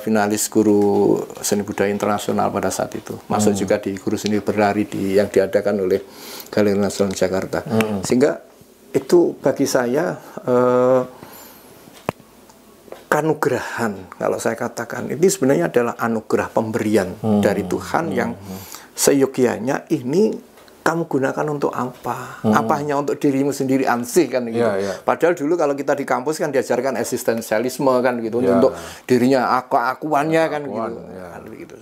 finalis guru seni budaya internasional pada saat itu. Masuk juga di guru seni berlari yang diadakan oleh Galeri Nasional Jakarta. Sehingga itu bagi saya kanugrahan, kalau saya katakan ini sebenarnya adalah anugerah pemberian dari Tuhan yang seyogianya ini kamu gunakan untuk apa? Apa hanya untuk dirimu sendiri ansih kan gitu. Padahal dulu kalau kita di kampus kan diajarkan eksistensialisme kan gitu, untuk dirinya aku-akuannya kan gitu.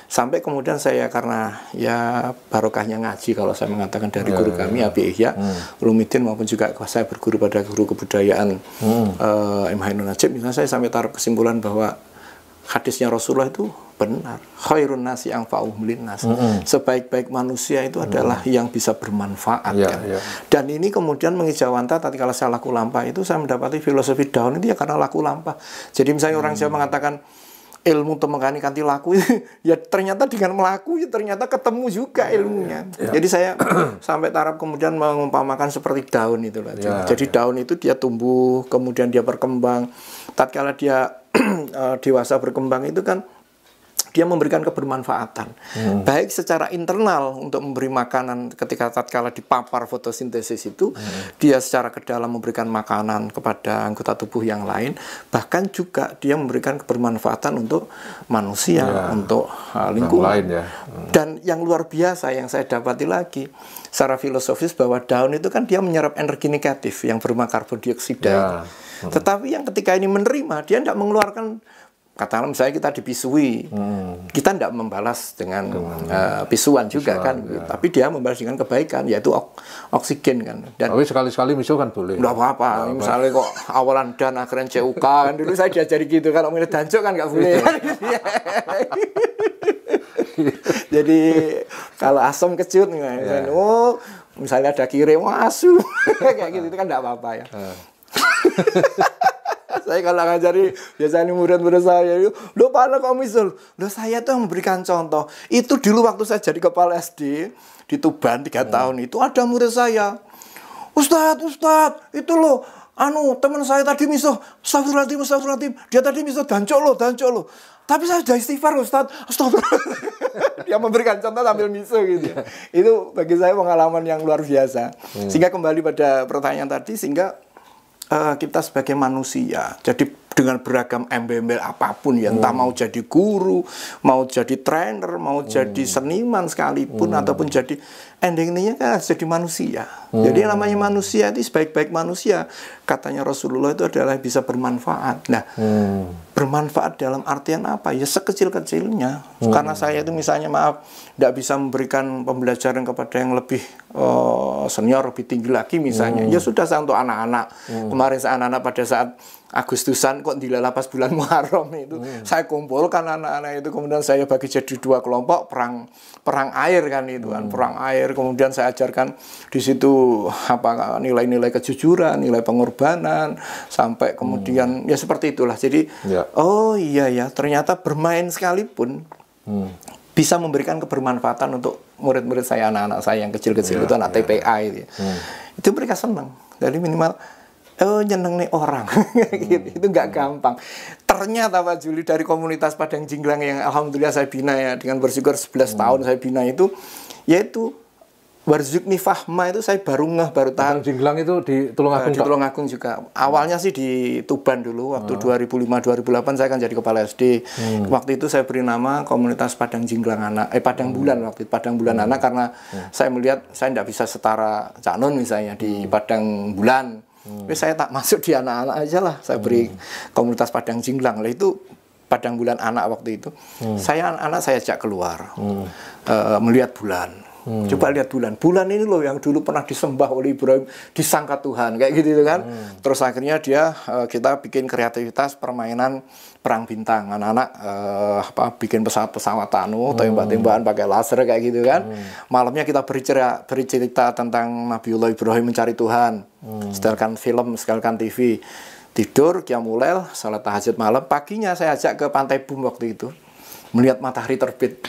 Sampai kemudian saya karena ya barokahnya ngaji kalau saya mengatakan dari guru kami Abi Ihya Ulumuddin, maupun juga saya berguru pada guru kebudayaan M. Hainun Najib, misalnya saya sampai taruh kesimpulan bahwa hadisnya Rasulullah itu benar. Khairun nasi anfa'uhum linnas. Sebaik-baik manusia itu adalah yang bisa bermanfaat kan. Dan ini kemudian mengijawanta tatkala saya laku lampah itu saya mendapati filosofi daun itu ya karena laku lampah. Jadi misalnya orang Jawa mengatakan ilmu temengani kanti laku ya ternyata dengan melaku ya ternyata ketemu juga ilmunya. Jadi saya sampai taraf kemudian mengumpamakan seperti daun itu lah. Jadi daun itu dia tumbuh, kemudian dia berkembang. Tatkala dia dewasa berkembang itu kan dia memberikan kebermanfaatan, baik secara internal untuk memberi makanan ketika tatkala dipapar fotosintesis itu, dia secara ke dalam memberikan makanan kepada anggota tubuh yang lain, bahkan juga dia memberikan kebermanfaatan untuk manusia, untuk lingkungan. Lain, Dan yang luar biasa yang saya dapati lagi, secara filosofis bahwa daun itu kan dia menyerap energi negatif yang berupa karbon dioksida. Tetapi yang ketika ini menerima, dia tidak mengeluarkan. Katakanlah misalnya kita dipisui, kita tidak membalas dengan pisuan juga kan, tapi dia membalas dengan kebaikan, yaitu oksigen kan. Dan tapi sekali-sekali misu kan boleh. Nggak apa-apa, misalnya kok awalan dan akhirnya CUK kan, dulu saya diajari gitu, kalau milih danco kan nggak boleh. Jadi kalau asam kecut, misalnya ada kirim asu, kayak gitu itu kan nggak apa-apa ya. Saya kalau ngajari biasanya murid-murid saya, loh mana kok misal? Loh saya tuh memberikan contoh. Itu dulu waktu saya jadi kepala SD di Tuban 3 tahun itu ada murid saya. Ustadz, itu loh, teman saya tadi misuh, astagfirullahaladzim, dia tadi misuh dancok loh. Tapi saya sudah istighfar Ustadz, astagfirullah. Dia memberikan contoh sambil misuh gitu. Itu bagi saya pengalaman yang luar biasa. Sehingga kembali pada pertanyaan tadi, sehingga kita sebagai manusia, jadi dengan beragam embel-embel apapun ya, entah mau jadi guru, mau jadi trainer, mau jadi seniman sekalipun, ataupun jadi endingnya kan jadi manusia. Jadi yang namanya manusia itu sebaik-baik manusia, katanya Rasulullah itu adalah bisa bermanfaat. Nah, bermanfaat dalam artian apa? Ya sekecil-kecilnya. Karena saya itu misalnya tidak bisa memberikan pembelajaran kepada yang lebih senior, lebih tinggi lagi misalnya. Ya sudah saya untuk anak-anak. Kemarin saya anak-anak pada saat Agustusan kok dilala pas bulan Muharram itu saya kumpulkan anak-anak itu, kemudian saya bagi jadi 2 kelompok perang air kan itu kan, perang air, kemudian saya ajarkan di situ apa nilai-nilai kejujuran, nilai pengorbanan, sampai kemudian ya seperti itulah. Jadi oh iya ya, ternyata bermain sekalipun bisa memberikan kebermanfaatan untuk murid-murid saya, anak-anak saya yang kecil-kecil itu anak TPA itu. Itu mereka senang. Jadi minimal nyeneng nih orang gitu. Itu nggak gampang. Ternyata Pak Juli dari komunitas Padang Jinglang yang alhamdulillah saya bina ya, dengan bersyukur 11 tahun saya bina itu, yaitu Warzukni Fahma itu saya baru tahan. Padang Jinglang itu di Tulungagung. Di Tulungagung juga. Awalnya sih di Tuban dulu, waktu 2005-2008 saya kan jadi kepala SD. Waktu itu saya beri nama komunitas Padang Jinglang Anak, Padang Bulan waktu itu, Padang Bulan Anak, karena saya melihat saya tidak bisa setara Cak Nun misalnya di Padang Bulan. Tapi saya tak masuk di anak-anak aja lah, saya beri komunitas Padang Jinglang lah, itu Padang Bulan Anak waktu itu. Saya anak-anak saya ajak keluar melihat bulan. Coba lihat bulan ini loh yang dulu pernah disembah oleh Ibrahim, disangka Tuhan kayak gitu kan. Terus akhirnya kita bikin kreativitas permainan perang bintang, anak-anak bikin pesawat tembak-tembakan pakai laser kayak gitu kan. Malamnya kita beri cerita tentang Nabiullah Ibrahim mencari Tuhan, setelkan film, setelkan TV. Tidur, qiyamul lail, salat tahajud malam. Paginya saya ajak ke Pantai Bum waktu itu, melihat matahari terbit.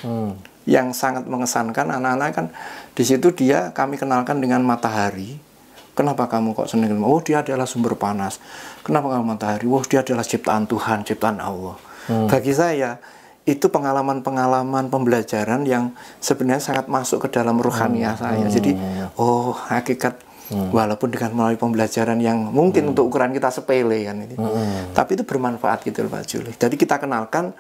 Yang sangat mengesankan anak-anak kan di situ kami kenalkan dengan matahari. Kenapa kamu kok senang? Oh, dia adalah sumber panas. Kenapa kamu matahari? Oh, dia adalah ciptaan Tuhan, ciptaan Allah. Bagi saya itu pengalaman-pengalaman pembelajaran yang sebenarnya sangat masuk ke dalam ruhaniah saya. Jadi hakikat walaupun dengan melalui pembelajaran yang mungkin untuk ukuran kita sepele kan ini, tapi itu bermanfaat gitu Pak Juli. Jadi kita kenalkan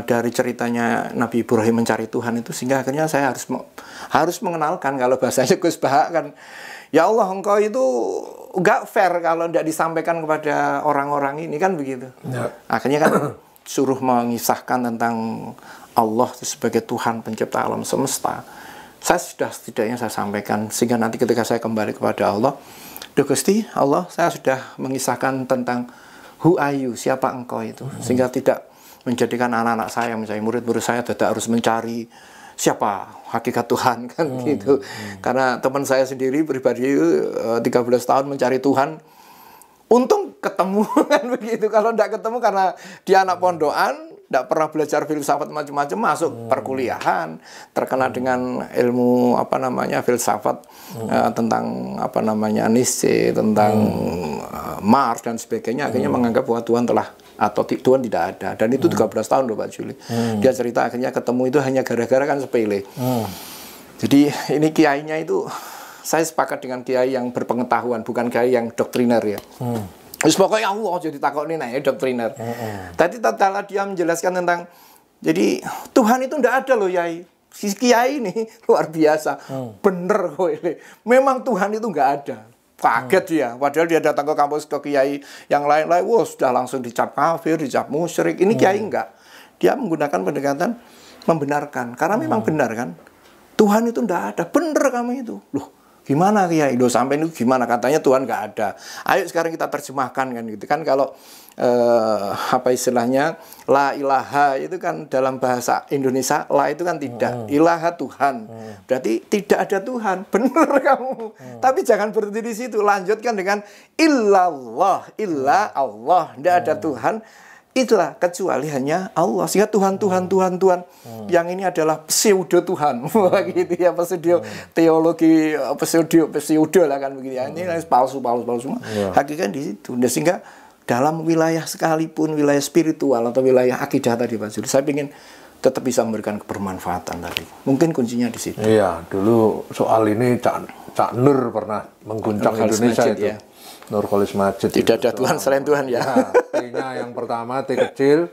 dari ceritanya Nabi Ibrahim mencari Tuhan itu, sehingga akhirnya saya harus mengenalkan, kalau bahasanya Gus Bahak kan, ya Allah engkau itu nggak fair kalau tidak disampaikan kepada orang-orang ini kan begitu. Akhirnya kan suruh mengisahkan tentang Allah sebagai Tuhan pencipta alam semesta. Saya setidaknya saya sampaikan, sehingga nanti ketika saya kembali kepada Allah, Duh Gusti Allah, saya sudah mengisahkan tentang who are you, siapa engkau itu, sehingga tidak menjadikan anak-anak saya, misalnya murid-murid saya tidak harus mencari siapa hakikat Tuhan kan gitu. Karena teman saya sendiri pribadi 13 tahun mencari Tuhan, untung ketemu kan begitu. Kalau tidak ketemu karena dia anak pondokan, tidak pernah belajar filsafat macam-macam, masuk perkuliahan, terkena dengan ilmu filsafat tentang Nietzsche, tentang Marx dan sebagainya, akhirnya menganggap bahwa Tuhan Tuhan tidak ada. Dan itu 13 tahun loh Pak Juli. Dia cerita akhirnya ketemu itu hanya gara-gara kan sepele. Jadi ini kiainya itu, saya sepakat dengan kiai yang berpengetahuan, bukan kiai yang doktriner ya. Terus pokoknya Allah jadi takut nih ya doktriner. Tadi tatkala dia menjelaskan tentang, jadi Tuhan itu tidak ada loh Yai. Si kiai ini luar biasa. Bener kok ini. Memang Tuhan itu nggak ada. Kaget dia. Padahal dia datang ke kampus ke kiai yang lain-lain, wah sudah langsung dicap kafir, dicap musyrik. Ini kiai enggak. Dia menggunakan pendekatan membenarkan. Karena memang benar kan. Tuhan itu enggak ada. Bener kamu itu. Loh, gimana kiai? Loh, sampai itu gimana? Katanya Tuhan enggak ada. Ayo sekarang kita terjemahkan kan gitu kan. Kalau istilahnya la ilaha itu kan dalam bahasa Indonesia, la itu kan tidak, ilaha Tuhan, berarti tidak ada Tuhan. Bener kamu. Tapi jangan berhenti di situ, lanjutkan dengan illallah, illa Allah, tidak ada Tuhan itulah kecuali hanya Allah. Sehingga Tuhan yang ini adalah pseudo Tuhan gitu ya, pseudo teologi, pseudo lah kan begitu ya. Ini palsu semua. Hakikat di situ. Sehingga dalam wilayah sekalipun, wilayah spiritual atau wilayah akidah tadi Pak Juli, saya ingin tetap bisa memberikan kebermanfaatan tadi. Mungkin kuncinya di situ. Iya, dulu soal ini Cak Nur pernah mengguncang Indonesia Majid, itu. Ya. Nur Khalis Majid. Tidak ada Tuhan selain Tuhan ya. Nah, T-nya yang pertama T kecil,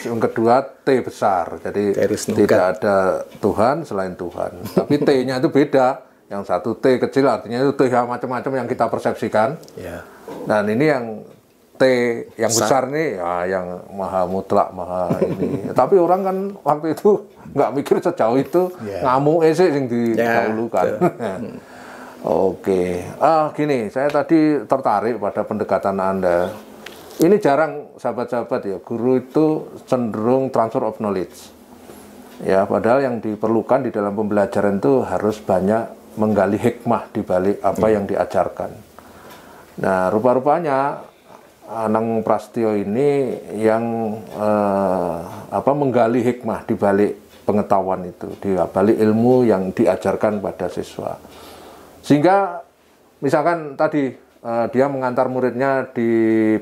yang kedua T besar. Jadi tidak ada Tuhan selain Tuhan. Tapi T-nya itu beda. Yang satu T kecil artinya itu T yang macam-macam yang kita persepsikan. Ya. Dan ini yang T yang besar nih, ya, yang maha mutlak, maha ini. Tapi orang kan waktu itu nggak mikir sejauh itu, ngamuk sih yang didahulukan. Oke, gini, saya tadi tertarik pada pendekatan Anda. Ini jarang sahabat-sahabat ya, guru itu cenderung transfer of knowledge. Ya, padahal yang diperlukan di dalam pembelajaran itu harus banyak menggali hikmah di balik apa yang diajarkan. Nah, rupa-rupanya Anang Prasetyo ini yang menggali hikmah di balik pengetahuan itu, di balik ilmu yang diajarkan pada siswa. Sehingga misalkan tadi dia mengantar muridnya di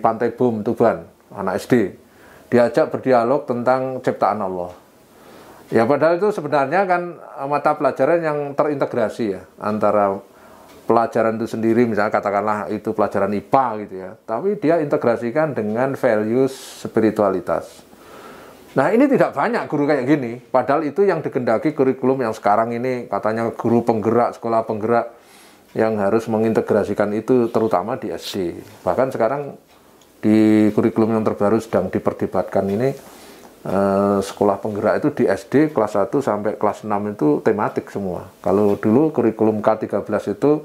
Pantai Bom Tuban, anak SD, diajak berdialog tentang ciptaan Allah. Ya padahal itu sebenarnya kan mata pelajaran yang terintegrasi ya, antara pelajaran itu sendiri, misalnya katakanlah itu pelajaran IPA gitu ya, tapi dia integrasikan dengan values spiritualitas. Nah ini tidak banyak guru kayak gini, padahal itu yang digendaki kurikulum yang sekarang ini, katanya guru penggerak, sekolah penggerak yang harus mengintegrasikan itu terutama di SD. Bahkan sekarang di kurikulum yang terbaru sedang diperdebatkan ini, sekolah penggerak itu di SD kelas 1 sampai kelas 6 itu tematik semua. Kalau dulu kurikulum K13 itu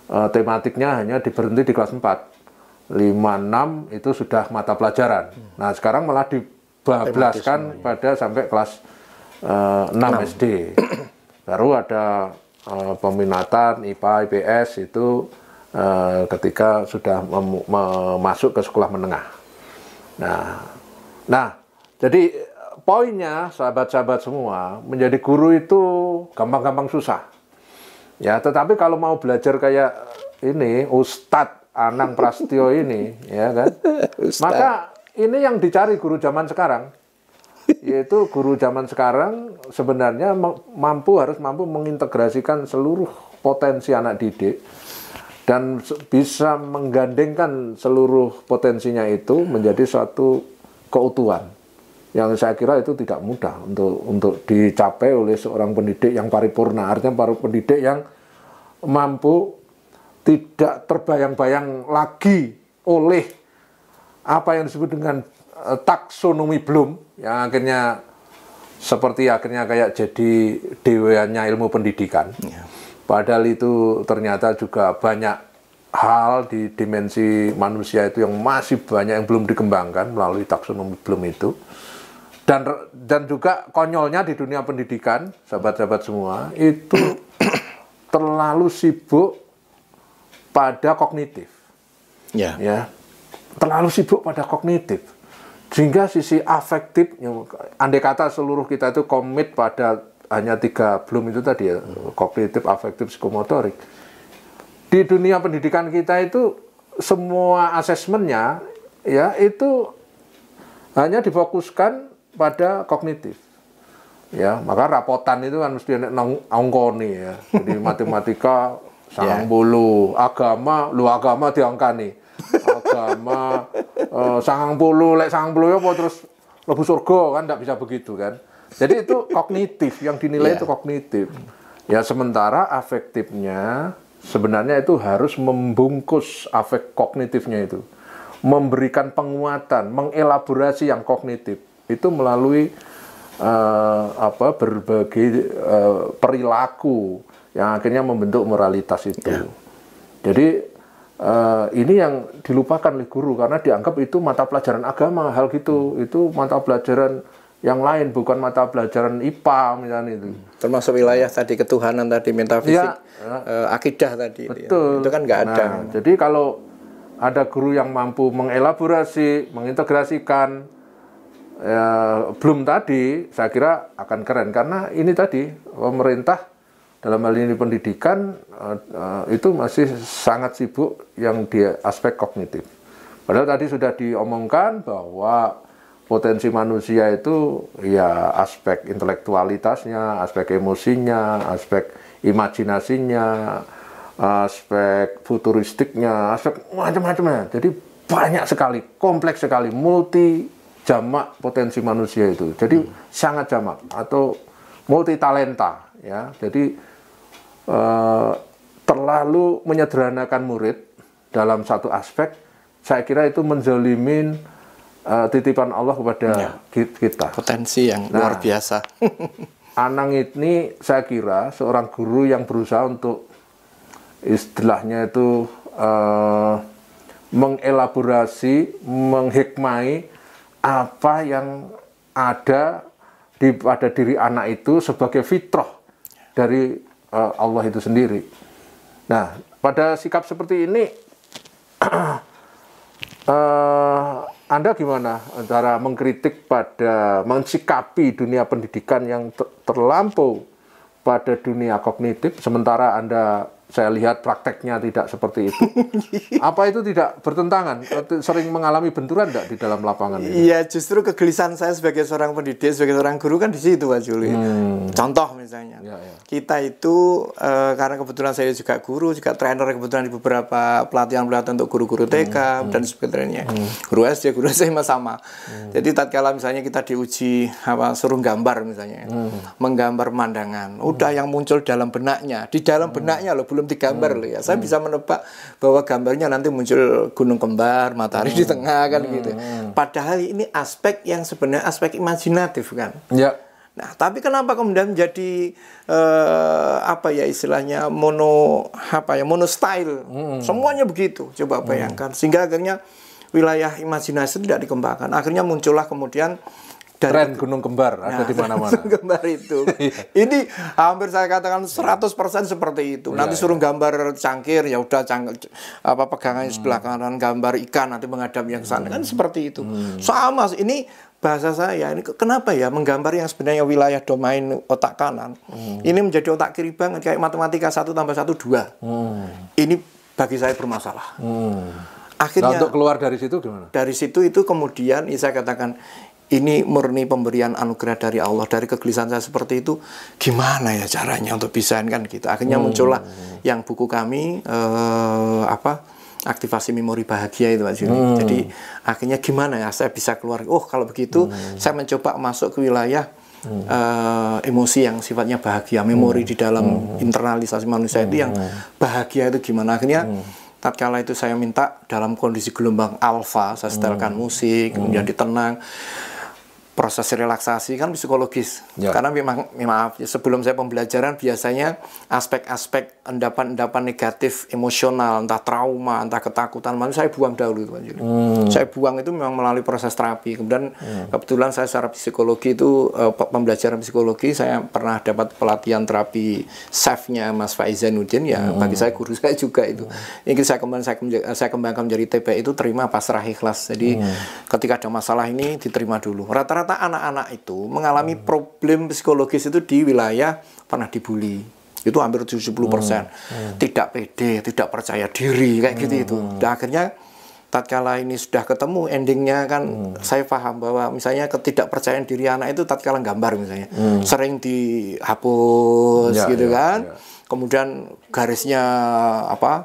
tematiknya hanya diberhenti di kelas 4. 5, 6 itu sudah mata pelajaran. Nah sekarang malah dibablaskan pada sampai kelas 6 SD. Baru ada peminatan IPA, IPS itu ketika sudah masuk ke sekolah menengah. Nah, jadi poinnya sahabat-sahabat semua, menjadi guru itu gampang-gampang susah. Ya, tetapi kalau mau belajar kayak ini Ustadz Anang Prasetyo ini, ya kan? Maka ini yang dicari guru zaman sekarang. Yaitu guru zaman sekarang sebenarnya harus mampu mengintegrasikan seluruh potensi anak didik dan bisa menggandengkan seluruh potensinya itu menjadi suatu keutuhan. Yang saya kira itu tidak mudah untuk dicapai oleh seorang pendidik yang paripurna, artinya para pendidik yang mampu tidak terbayang-bayang lagi oleh apa yang disebut dengan taksonomi Bloom, yang akhirnya kayak jadi dewanya ilmu pendidikan. Padahal itu ternyata juga banyak hal di dimensi manusia itu yang masih banyak yang belum dikembangkan melalui taksonomi Bloom itu. Dan juga konyolnya di dunia pendidikan, sahabat-sahabat semua, itu terlalu sibuk pada kognitif. Ya. Terlalu sibuk pada kognitif. Sehingga sisi afektif, andai kata seluruh kita itu komit pada hanya 3 belum itu tadi ya, kognitif, afektif, psikomotorik. Di dunia pendidikan kita itu semua asesmennya ya itu hanya difokuskan pada kognitif. Ya, maka rapotan itu kan mesti angkoni ya. Jadi matematika 90, agama diangkani. Agama 90 lek 90 apa terus lebu surga kan enggak bisa begitu kan. Jadi itu kognitif yang dinilai itu kognitif. Ya sementara afektifnya sebenarnya itu harus membungkus afek kognitifnya itu. Memberikan penguatan, mengelaborasi yang kognitif itu melalui berbagai perilaku yang akhirnya membentuk moralitas itu. Jadi ini yang dilupakan oleh guru karena dianggap itu mata pelajaran agama, hal gitu. Itu mata pelajaran yang lain, bukan mata pelajaran IPA misalnya itu. Termasuk wilayah tadi ketuhanan tadi, metafisik, akidah tadi. Betul. Itu kan nggak ada. Jadi kalau ada guru yang mampu mengelaborasi, mengintegrasikan belum tadi, saya kira akan keren karena ini tadi pemerintah dalam hal ini pendidikan itu masih sangat sibuk yang di aspek kognitif. Padahal tadi sudah diomongkan bahwa potensi manusia itu ya aspek intelektualitasnya, aspek emosinya, aspek imajinasinya, aspek futuristiknya, aspek macam-macamnya. Jadi banyak sekali, kompleks sekali, multi jamak potensi manusia itu. Jadi sangat jamak atau multi talenta ya. Jadi terlalu menyederhanakan murid dalam satu aspek, saya kira itu menzalimin titipan Allah kepada kita. Potensi yang luar biasa. Anang ini saya kira seorang guru yang berusaha untuk istilahnya itu mengelaborasi, menghikmai apa yang ada pada diri anak itu sebagai fitrah dari Allah itu sendiri. Nah, pada sikap seperti ini Anda gimana antara mengkritik pada mensikapi dunia pendidikan yang terlampau pada dunia kognitif, sementara Anda saya lihat prakteknya tidak seperti itu. Apa itu tidak bertentangan? Sering mengalami benturan tidak di dalam lapangan ini? Iya, justru kegelisahan saya sebagai seorang pendidik, sebagai seorang guru kan di situ, Pak Juli. Contoh misalnya, kita itu karena kebetulan saya juga guru, juga trainer kebetulan di beberapa pelatihan-pelatihan untuk guru-guru TK dan sebagainya. Guru SD, guru SMA sama. Jadi tatkala misalnya kita diuji suruh gambar misalnya, menggambar pemandangan, udah yang muncul dalam benaknya, di dalam benaknya loh, belum digambar loh ya. Saya bisa menebak bahwa gambarnya nanti muncul gunung kembar, matahari di tengah kan gitu. Padahal ini aspek yang sebenarnya aspek imajinatif kan. Ya. Nah, tapi kenapa kemudian menjadi apa ya istilahnya mono style. Semuanya begitu. Coba bayangkan sehingga akhirnya wilayah imajinasi tidak dikembangkan. Akhirnya muncullah kemudian tren gunung kembar ada di mana-mana. Gunung kembar itu. Ini hampir saya katakan 100% seperti itu. Nanti suruh gambar cangkir, ya udah pegangannya sebelah kanan, gambar ikan nanti menghadap yang sana kan seperti itu. Sama ini bahasa saya ini kenapa ya menggambar yang sebenarnya wilayah domain otak kanan ini menjadi otak kiri banget kayak matematika 1 + 1 2. Ini bagi saya bermasalah. Akhirnya untuk keluar dari situ gimana? Dari situ itu kemudian saya katakan ini murni pemberian anugerah dari Allah. Dari kegelisahan saya seperti itu, gimana ya caranya untuk bisain kan gitu. Akhirnya muncullah yang buku kami aktivasi memori bahagia itu Pak Juni. Jadi akhirnya gimana ya saya bisa keluar. Oh kalau begitu saya mencoba masuk ke wilayah emosi yang sifatnya bahagia, memori di dalam internalisasi manusia itu yang bahagia itu gimana. Akhirnya tatkala itu saya minta dalam kondisi gelombang alfa, saya setelkan musik, kemudian ditenang. proses relaksasi kan psikologis. Ya. Karena memang maaf sebelum saya pembelajaran biasanya aspek-aspek endapan-endapan negatif emosional, entah trauma, entah ketakutan, saya buang dahulu itu Pak Juli. Saya buang itu memang melalui proses terapi. Kemudian kebetulan saya secara psikologi itu pembelajaran psikologi saya pernah dapat pelatihan terapi SAF-nya Mas Faiz Zainuddin ya. Bagi saya guru saya juga itu. Ini saya kembangkan menjadi TP itu terima pasrah ikhlas. Jadi ketika ada masalah ini diterima dulu. Rata-rata anak-anak itu mengalami problem psikologis itu di wilayah pernah dibully. Itu hampir 70%. Tidak pede, tidak percaya diri kayak gitu itu. Dan akhirnya tatkala ini sudah ketemu endingnya kan saya paham bahwa misalnya ketidakpercayaan diri anak itu tatkala gambar misalnya sering dihapus gitu kan. Kemudian garisnya apa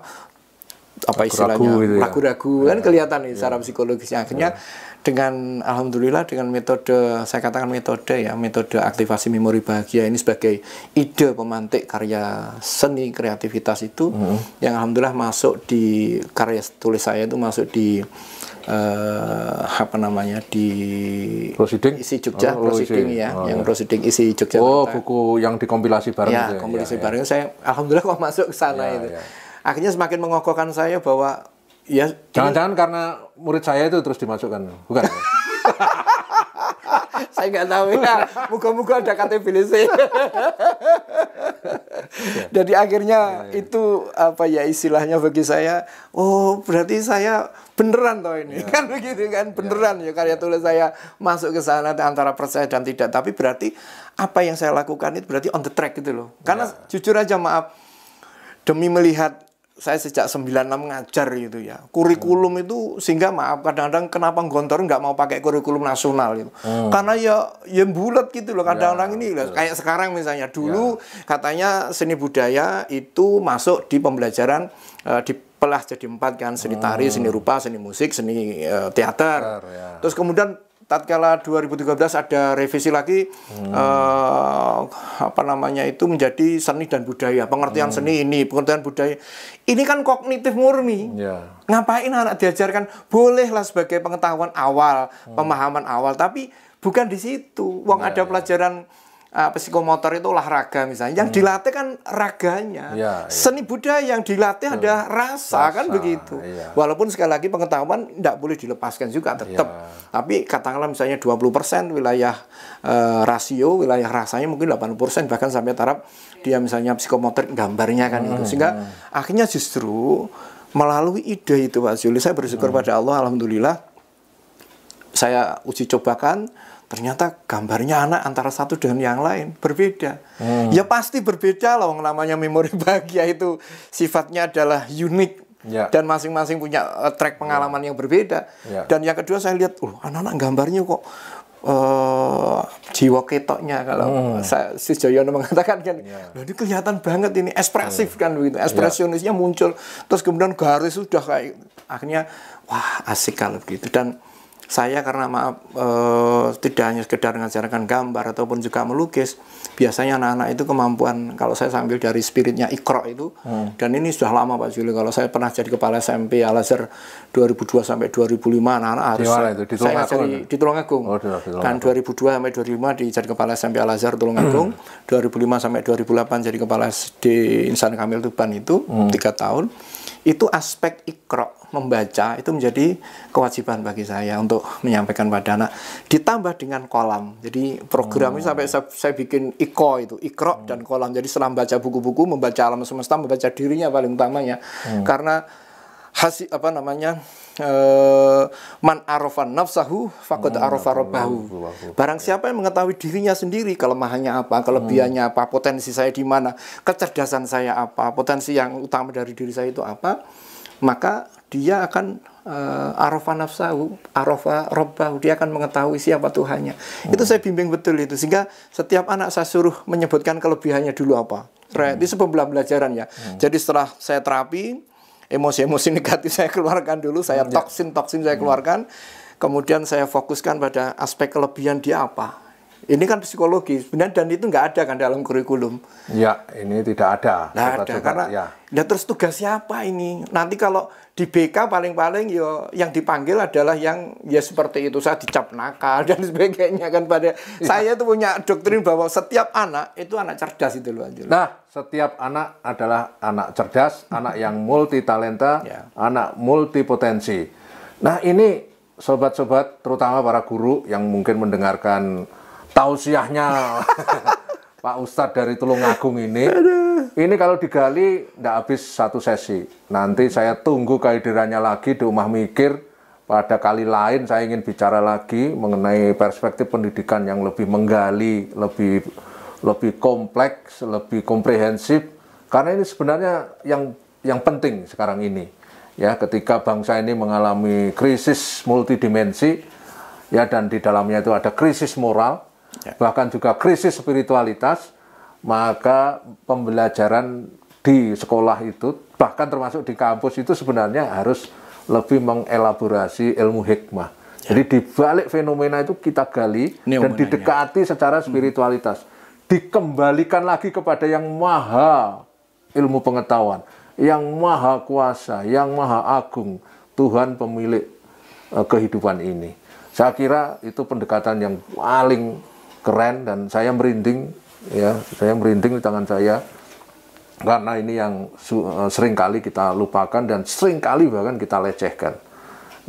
istilahnya ragu-ragu kan kelihatan nih secara psikologisnya. Akhirnya dengan alhamdulillah dengan metode saya katakan metode aktivasi memori bahagia ini sebagai ide pemantik karya seni kreativitas itu yang alhamdulillah masuk di karya tulis saya itu masuk di di Prosiding isi Jogja yang Prosiding isi Jogja. Buku yang dikompilasi bareng ya, kompilasi bareng saya alhamdulillah kok masuk ke sana itu. Akhirnya semakin mengokohkan saya bahwa ya jangan-jangan karena murid saya itu terus dimasukkan, bukan? Saya nggak tahu ya. Moga-moga ada KTP saya. Jadi akhirnya itu istilahnya bagi saya, oh berarti saya beneran toh ini kan begitu kan beneran ya karya tulis saya masuk ke sana antara percaya dan tidak. Tapi berarti apa yang saya lakukan itu berarti on the track gitu loh. Karena jujur aja maaf demi melihat saya sejak 96 ngajar gitu ya. Kurikulum itu sehingga maaf kadang-kadang kenapa Gontor nggak mau pakai kurikulum nasional gitu. Karena ya bulat gitu loh kadang-kadang ini loh. Kayak sekarang misalnya dulu katanya seni budaya itu masuk di pembelajaran dipelah jadi 4 kan, seni tari, seni rupa, seni musik, seni teater. Terus kemudian tatkala 2013 ada revisi lagi itu menjadi seni dan budaya, pengertian seni ini, pengertian budaya. Ini kan kognitif murni. Ngapain anak diajarkan? Bolehlah sebagai pengetahuan awal, pemahaman awal, tapi bukan di situ. Ada pelajaran psikomotor itu olahraga misalnya, yang dilatih kan raganya. Seni budaya yang dilatih ada rasa kan begitu. Walaupun sekali lagi pengetahuan tidak boleh dilepaskan juga tetap. Tapi katakanlah misalnya 20% wilayah rasio, wilayah rasanya mungkin 80%, bahkan sampai taraf dia misalnya psikomotor gambarnya kan itu. Sehingga akhirnya justru melalui ide itu Pak Zuli, saya bersyukur pada Allah, alhamdulillah saya uji cobakan. Ternyata gambarnya anak antara satu dengan yang lain berbeda. Ya pasti berbeda loh, namanya memori bahagia itu sifatnya adalah unik. Dan masing-masing punya track pengalaman yang berbeda. Dan yang kedua saya lihat, anak-anak gambarnya kok jiwa ketoknya kalau si Joyono mengatakan kan, ini kelihatan banget ini ekspresif kan begitu, ekspresionisnya muncul. Terus kemudian garis sudah kayak, akhirnya wah asik kalau begitu. Dan saya karena maaf tidak hanya sekedar mengajarkan gambar ataupun juga melukis, biasanya anak-anak itu kemampuan, kalau saya sambil dari spiritnya Iqra itu, dan ini sudah lama Pak Juli, kalau saya pernah jadi kepala SMP Al-Azhar 2002 sampai 2005, anak-anak harus saya ngajari di Tulungagung. Kan 2002 sampai 2005 jadi kepala SMP Al-Azhar Tulungagung, 2005 sampai 2008 jadi kepala SD Insan Kamil Tuban itu 3 tahun. Itu aspek Iqra, membaca itu menjadi kewajiban bagi saya untuk menyampaikan pada anak, ditambah dengan kolam. Jadi program ini sampai saya bikin itu Iqra dan kolam. Jadi setelah membaca buku-buku, membaca alam semesta, membaca dirinya paling utamanya. Karena man arafan nafsahu faqad arafa rabbahu. Barang siapa yang mengetahui dirinya sendiri, kelemahannya apa, kelebihannya apa, potensi saya di mana, kecerdasan saya apa, potensi yang utama dari diri saya itu apa, maka dia akan arafa nafsahu, arafa rabbahu, dia akan mengetahui siapa Tuhannya. Itu saya bimbing betul itu, sehingga setiap anak saya suruh menyebutkan kelebihannya dulu apa. Di sebelum pembelajaran ya. Jadi setelah saya terapi, emosi-emosi negatif saya keluarkan dulu, saya toksin saya keluarkan, kemudian saya fokuskan pada aspek kelebihan dia apa. Ini kan psikologi sebenarnya, dan itu nggak ada kan dalam kurikulum. Ya, ini tidak ada. Nggak ada, karena ya terus tugas siapa ini? Nanti kalau di BK paling-paling ya yang dipanggil adalah yang ya seperti itu, saya dicap nakal dan sebagainya kan. Pada saya itu punya doktrin bahwa setiap anak itu anak cerdas itu loh. Nah, setiap anak adalah anak cerdas, anak yang multi talenta, anak multipotensi. Nah, ini sobat-sobat, terutama para guru yang mungkin mendengarkan tausiahnya Pak Ustadz dari Tulungagung ini kalau digali tidak habis satu sesi. Nanti saya tunggu kehadirannya lagi di Rumah Mikir. Pada kali lain saya ingin bicara lagi mengenai perspektif pendidikan yang lebih menggali, lebih kompleks, lebih komprehensif. Karena ini sebenarnya yang penting sekarang ini. Ya, ketika bangsa ini mengalami krisis multidimensi, ya, dan di dalamnya itu ada krisis moral, bahkan juga krisis spiritualitas, maka pembelajaran di sekolah itu, bahkan termasuk di kampus itu sebenarnya harus lebih mengelaborasi ilmu hikmah. Jadi di balik fenomena itu kita gali dan didekati secara spiritualitas. Dikembalikan lagi kepada yang maha ilmu pengetahuan, yang maha kuasa, yang maha agung, Tuhan pemilik kehidupan ini. Saya kira itu pendekatan yang paling keren, dan saya merinding, ya, saya merinding di tangan saya karena ini yang sering kali kita lupakan dan sering kali bahkan kita lecehkan.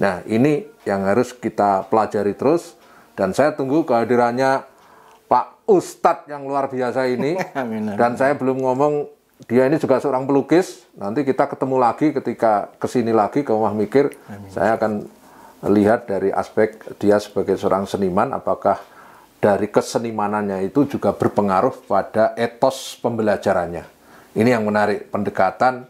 Nah, ini yang harus kita pelajari terus, dan saya tunggu kehadirannya Pak Ustadz yang luar biasa ini. Dan saya belum ngomong, dia ini juga seorang pelukis. Nanti kita ketemu lagi ketika kesini lagi ke Rumah Mikir. Saya akan lihat dari aspek dia sebagai seorang seniman, apakah dari kesenimanannya itu juga berpengaruh pada etos pembelajarannya. Ini yang menarik, pendekatan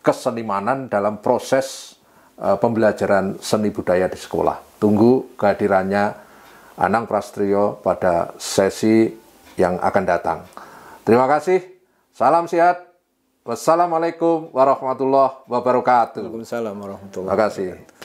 kesenimanan dalam proses pembelajaran seni budaya di sekolah. Tunggu kehadirannya Anang Prasetyo pada sesi yang akan datang. Terima kasih, salam sehat, wassalamualaikum warahmatullahi wabarakatuh. Waalaikumsalam warahmatullahi wabarakatuh. Terima kasih.